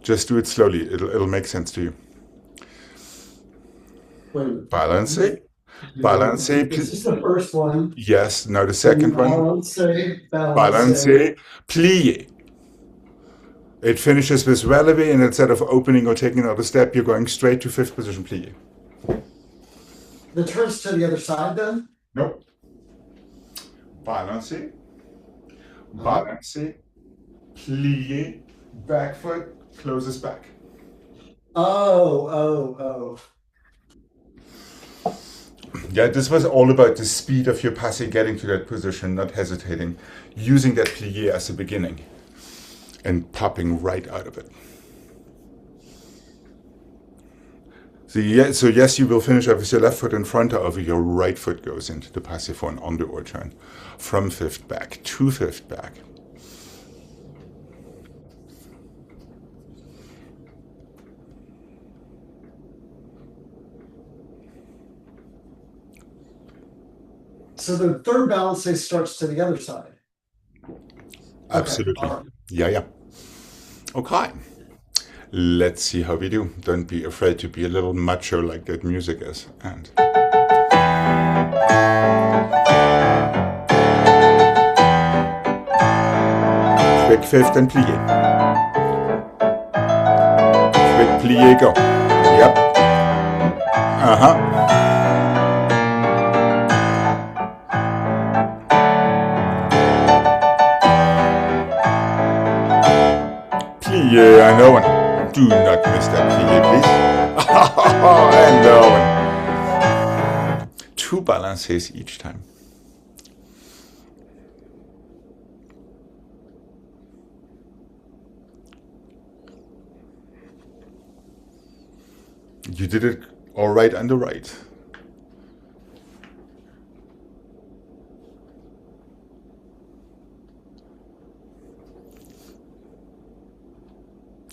Just do it slowly. It'll make sense to you. Wait. Balance, balance, This is the first one. yes. Now the second one. Balance, plié. It finishes with relevé, and instead of opening or taking another step, you're going straight to fifth position plié. The turns to the other side then? Nope. Balance, balance, plié, back foot, closes back. Oh. Yeah, this was all about the speed of your passing, getting to that position, not hesitating, using that plié as a beginning, and popping right out of it. So yes, you will finish up with your left foot in front, however your right foot goes into the passive one on the or turn. From fifth back to fifth back. So the third balance starts to the other side. Absolutely. Okay. Yeah. Okay. Let's see how we do. Don't be afraid to be a little macho like that music is. And quick fifth and plié. Quick plié, go. Yep. Plié, I know one. Do not miss that plié, please. And one. Two balances each time. You did it all right on the right.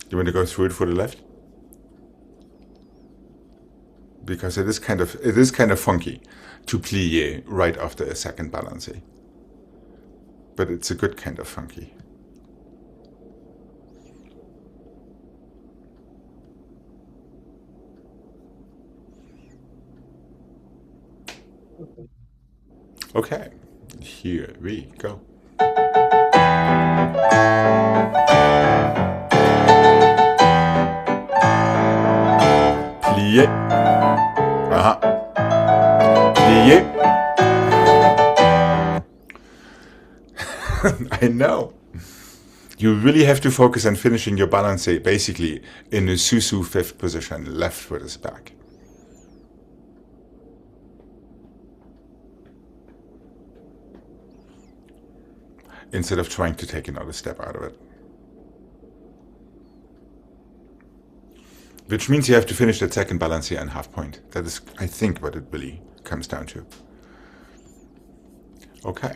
You want to go through it for the left? Because it is kind of funky to plié right after a second balance. But it's a good kind of funky. Okay, here we go. Plié. Plié. I know. You really have to focus on finishing your balance basically in a susu fifth position. Left foot is back. Instead of trying to take another step out of it. Which means you have to finish that second balance in half point. That is, I think, what it really comes down to. Okay.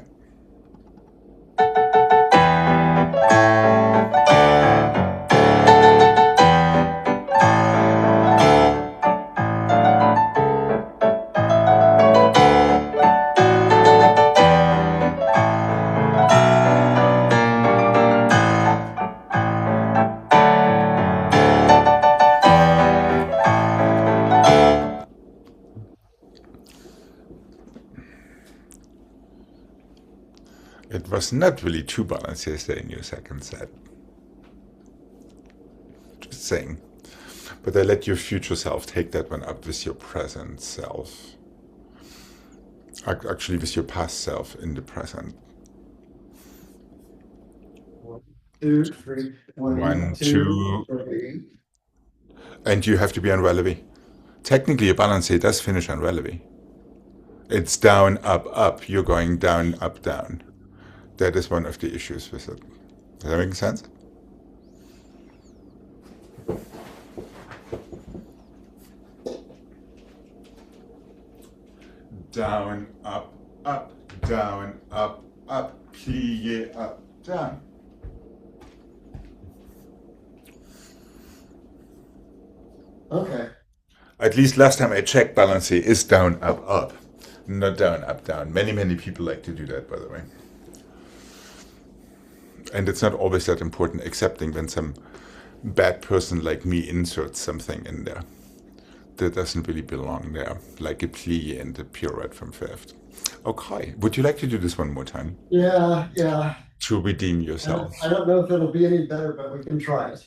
It was not really two balances there in your second set. Just saying. But I let your future self take that one up with your present self. Actually, with your past self in the present. 1, 2, 3. 1, 2. 3. And you have to be on relevé. Technically, a balance does finish on relevé. It's down, up, up. You're going down, up, down. That is one of the issues with it. Does that make sense? Down, up, down, up, plié, up. down. Okay. At least last time I checked, balance is down, up, up. Not down, up, down. Many people like to do that, by the way. And it's not always that important, excepting when some bad person like me inserts something in there that doesn't really belong there, like a plie and a pirouette from fifth. Okay, would you like to do this one more time Yeah. to redeem yourself? I don't know if it'll be any better, but we can try it.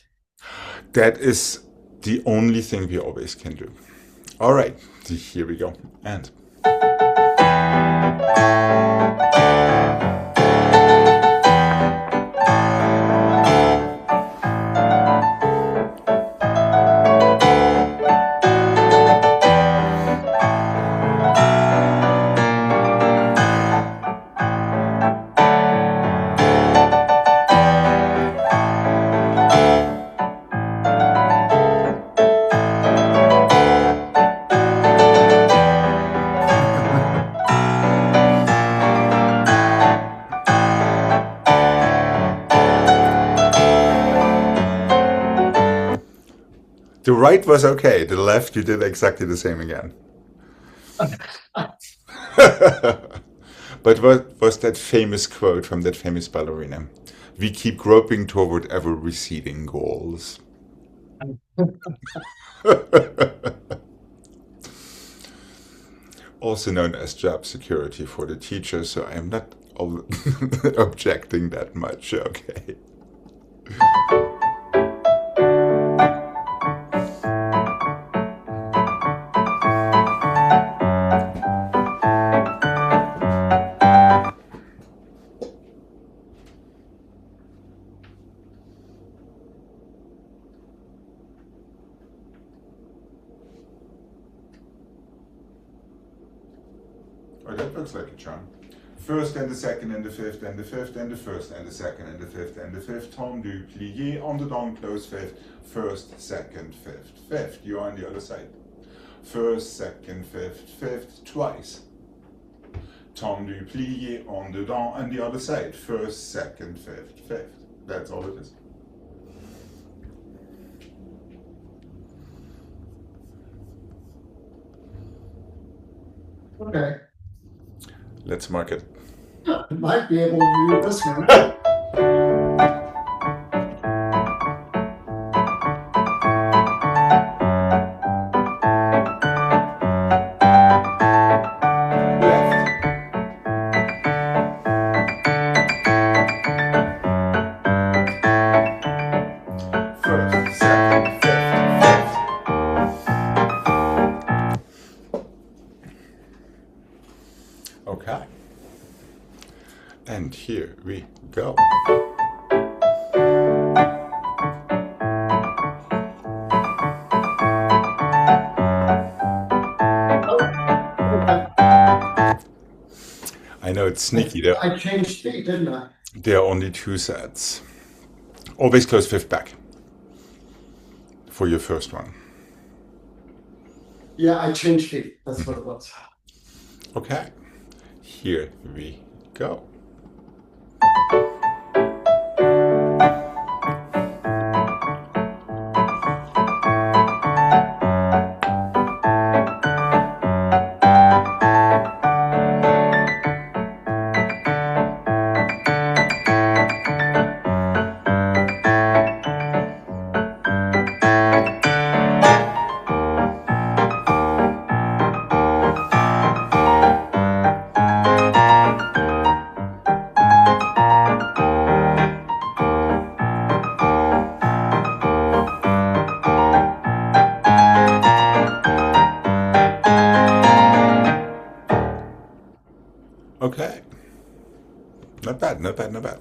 That is the only thing we always can do. All right, here we go. And the right was okay. The left, you did exactly the same again. But what was that famous quote from that famous ballerina? We keep groping toward ever receding goals. Also known as job security for the teacher, so I'm not objecting that much, okay? Oh, that looks like a charm. First and the second and the fifth and the fifth and the first and the second and the fifth and the fifth. Tom du plié on the down close fifth. First, second, fifth, fifth. You're on the other side. First, second, fifth, fifth, twice. Tom du plié on the down and the other side. First, second, fifth, fifth. That's all it is. Okay. Let's mark it. Might be able to do this one. Left. First, second, fifth, fifth. Okay. And here we go. Okay. I know it's sneaky though. I changed feet, didn't I? There are only two sets. Always close fifth back for your first one. Yeah, I changed feet. That's what it was. Okay. Here we go. Okay. Not bad, not bad, not bad.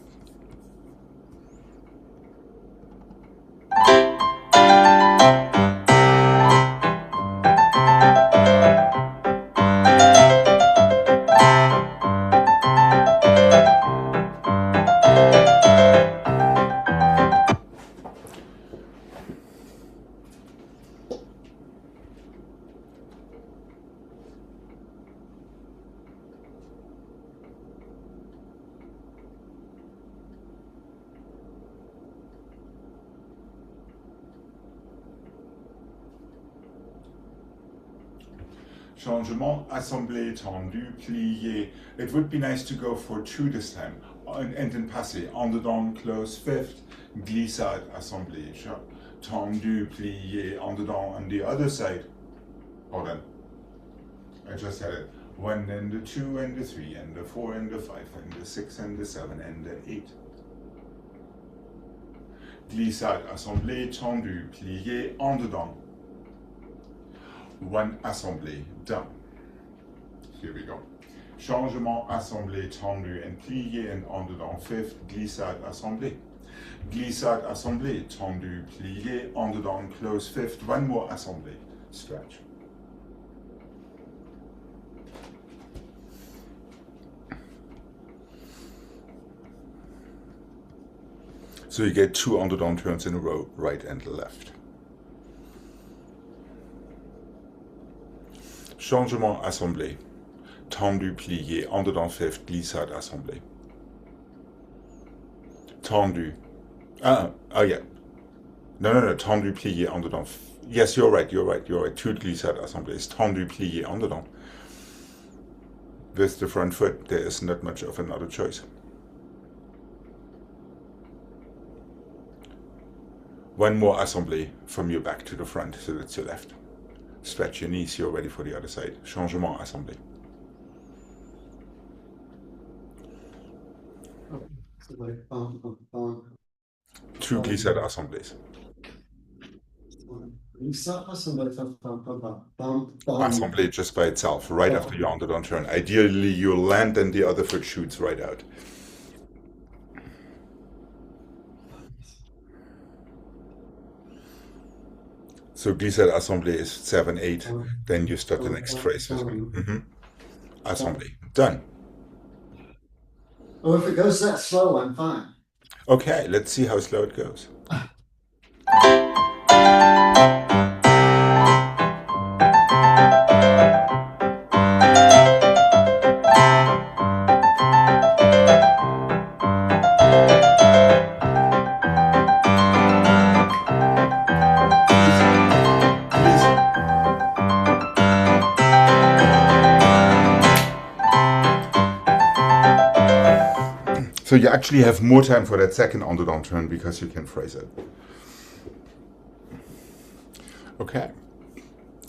Changement, assemblé, tendu, plié. It would be nice to go for 2 this time. And then passé. En dedans, close, fifth. Glissade, assemblé. Tendu, plié, en dedans, on the other side. Hold on. I just had it. 1 and the 2 and the 3 and the 4 and the 5 and the 6 and the 7 and the 8. Glissade, assemblé, tendu, plié, en dedans. 1 assemblé, done. Here we go. Changement, assemblé, tendu, and plié, and en dedans. Fifth, glissade, assemblé. Glissade, assemblé, tendu, plié, en dedans, close. Fifth, 1 more assemblé, stretch. So you get 2 underdown turns in a row, right and left. Changement, assemblé. Tendu, plié, underdown fifth, glissade, assemblé. Tendu. Yeah. No. Tendu, plié, underdown. Yes, you're right. 2 glissade, assemblées. Tendu, plié, underdown. With the front foot, there is not much of another choice. 1 more assemblé from your back to the front, so that's your left. Stretch your knees, you're ready for the other side. Changement, assemblé. So like bump, bump. 2 glissade, assemblées. Assemblé just by itself, right after your underdown turn. Ideally, you land and the other foot shoots right out. So glissade, assemblé is 7, 8. Then you start the next phrase with me. Assemblé. Done. Oh, if it goes that slow, I'm fine. Okay, let's see how slow it goes. So you actually have more time for that second underdown turn because you can phrase it. Okay,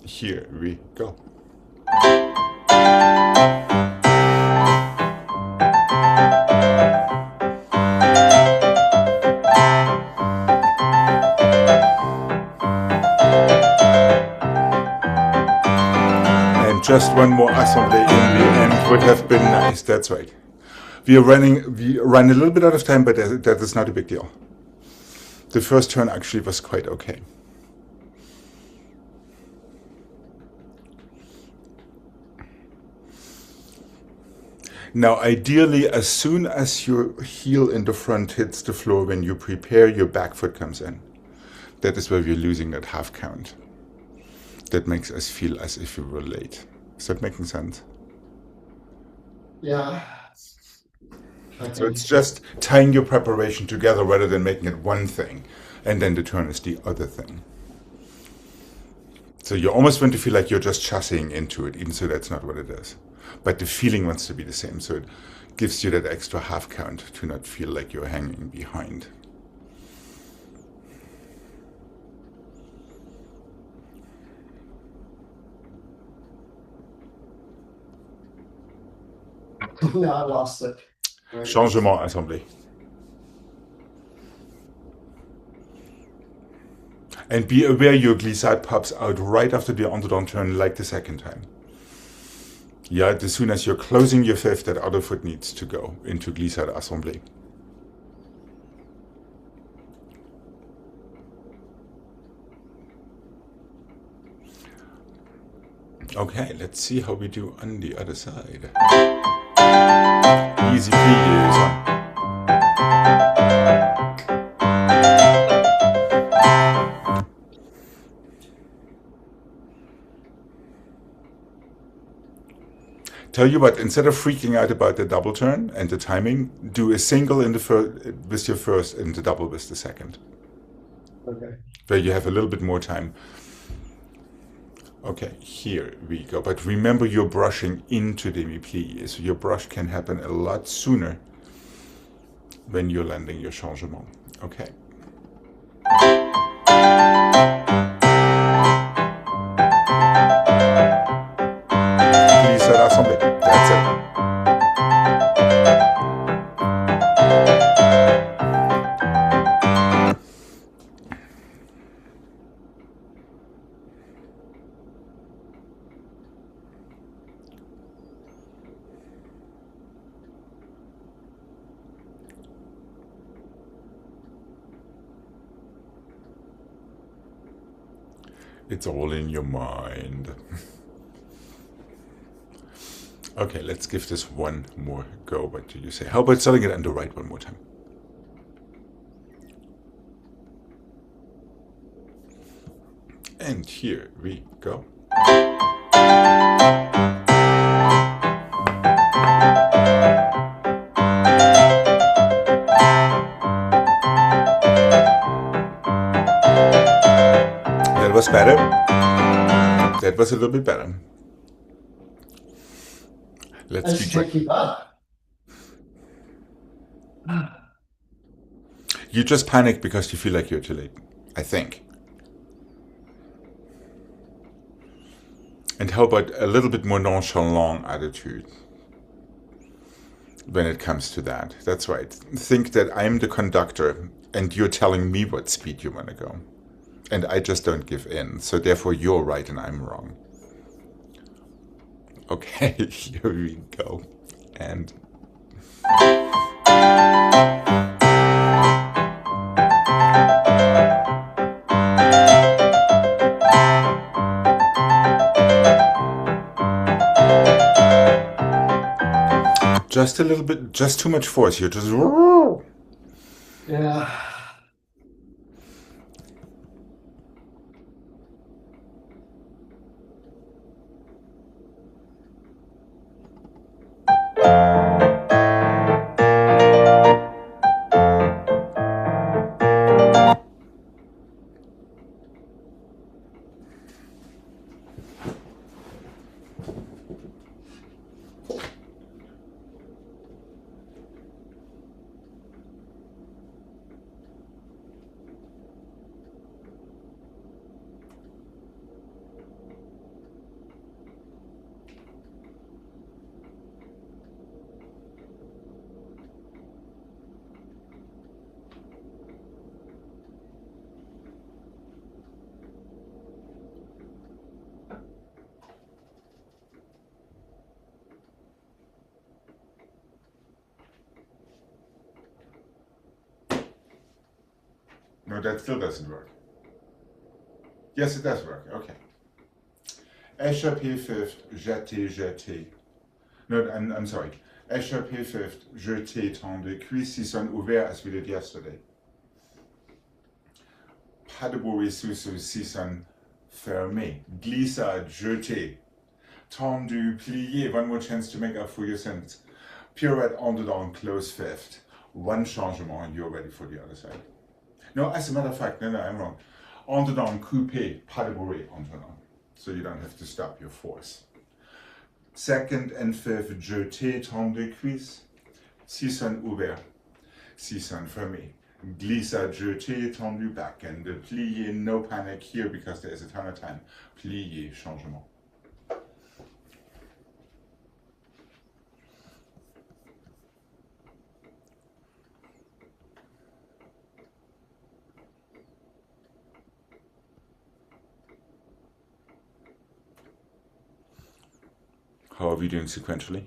here we go. And just 1 more assemblé in the end would have been nice, that's right. We run a little bit out of time, but that is not a big deal. The first turn actually was quite okay. Now, ideally, as soon as your heel in the front hits the floor when you prepare, your back foot comes in. That is where we're losing that half count. That makes us feel as if we were late. Is that making sense? Yeah. So it's just tying your preparation together rather than making it one thing, and then the turn is the other thing. So you almost want to feel like you're just chassing into it, even so that's not what it is. But the feeling wants to be the same, so it gives you that extra half count to not feel like you're hanging behind. No, I lost it. Right. Changement, assemblé. And be aware your glissade pops out right after the underdown turn, like the second time. Yeah, as soon as you're closing your fifth, that other foot needs to go into glissade assemblé. Okay, let's see how we do on the other side. Easy peasy. Tell you what, instead of freaking out about the double turn and the timing, do a single in the with your first and the double with the second. Okay. Where you have a little bit more time. Okay, here we go. But remember, you're brushing into demi-plie, so your brush can happen a lot sooner when you're landing your changement. Okay. Glissade assemblée. That's it. It's all in your mind. Okay, let's give this one more go. What do you say? How about starting it on the right one more time? And here we go. That was better. That was a little bit better. I Let's just can't keep up. You just panic because you feel like you're too late, I think. And how about a little bit more nonchalant attitude when it comes to that? That's right. Think that I'm the conductor and you're telling me what speed you want to go. And I just don't give in. So therefore you're right and I'm wrong. Okay, here we go. And just a little bit, just too much force here. Just Yeah. no, that still doesn't work. Yes, it does work. Okay. Échappé fifth, jeté, jeté. No, I'm sorry. Échappé fifth, jeté, tendu, cuisses sont ouverts as we did yesterday. Pas de bruit sous sont fermés. Glissade, jeté. Tendu, plié. One more chance to make up for your sentence. Pirouette, en dedans, close fifth. One changement and you're ready for the other side. No, as a matter of fact, no, I'm wrong. En dedans, coupé, pas de bruit, en dedans. So you don't have to stop your force. Second and fifth, jeté, tendu, cuisse. Six sont ouverts. Six sont fermés. Glissade, jeté, tendu, back and plié. No panic here because there's a ton of time. Plié, changement. How are we doing sequentially?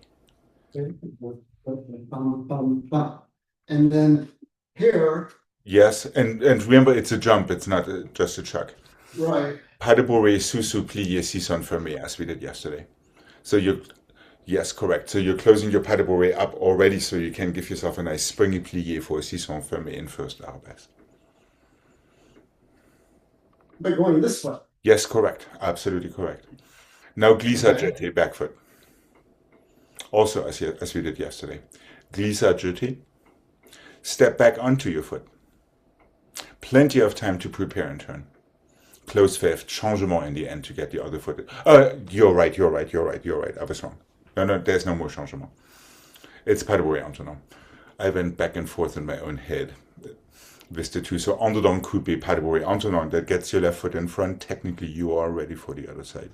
And then here, Yes, and remember it's a jump, it's not just a chuck. right, Pas de bourrée, sous plié, six sont fermés, as we did yesterday. So you're, yes, correct. So you're closing your pas de bourrée up already so you can give yourself a nice springy plié for a six sont fermés in first arabesque. but going this way. Yes, correct. Absolutely correct. Now glissade Okay. jeté, back foot. Also as we did yesterday. Glissade jeté. Step back onto your foot. Plenty of time to prepare and turn. Close fifth, changement in the end to get the other foot. You're right. I was wrong. No, there's no more changement. It's pas de bruit maintenant. I went back and forth in my own head with the two. So underdog could be pas de bruit underdog. That gets your left foot in front. Technically, you are ready for the other side.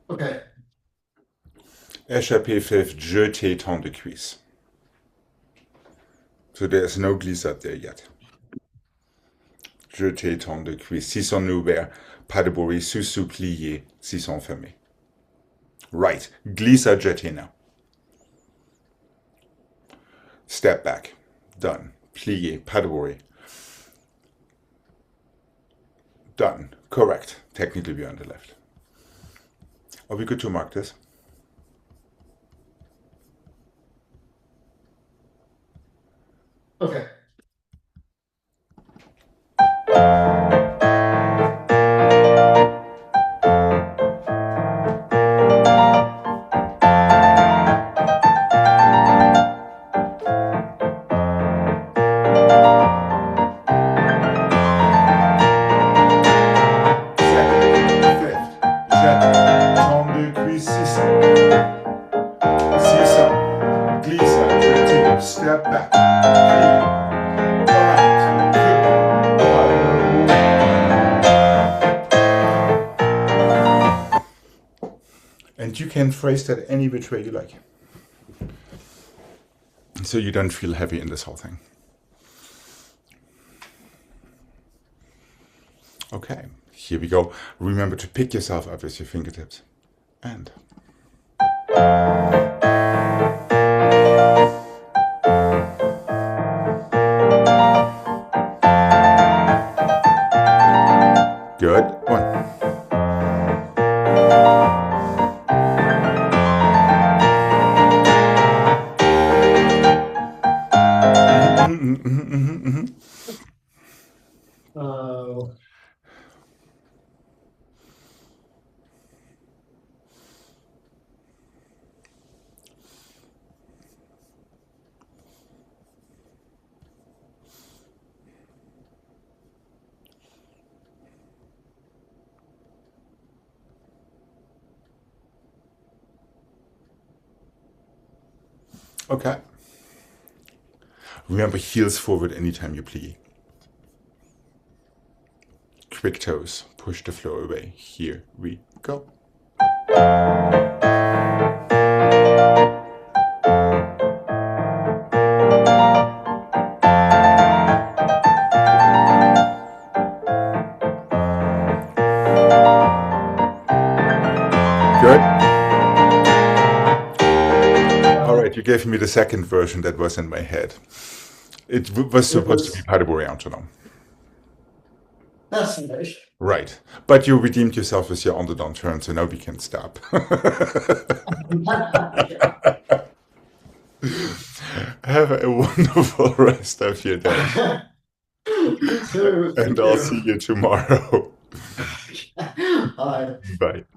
Okay. Échappé fifth, jeté tend de cuisse. So there's no glissade there yet. Jeté tend de cuisse. 600 ouvert, pas de bruit, sous plié, 600 fermé. Right. Glissade jeté now. Step back. Done. Plié, pas de bruit. Done. Correct. Technically we're on the left. Are we good to mark this? Okay. Step back. And you can phrase that any which way you like. So you don't feel heavy in this whole thing. Okay, here we go. Remember to pick yourself up with your fingertips. And good. One. Okay. Remember, heels forward anytime you plie. Quick toes, push the floor away. Here we go. Good. All right, you gave me the second version that was in my head. It was supposed to be pas de bruit maintenant. That's nice. Right. But you redeemed yourself with your underdog turn, so now we can stop. Have a wonderful rest of your day. You too. And I'll see you tomorrow. Bye. Bye.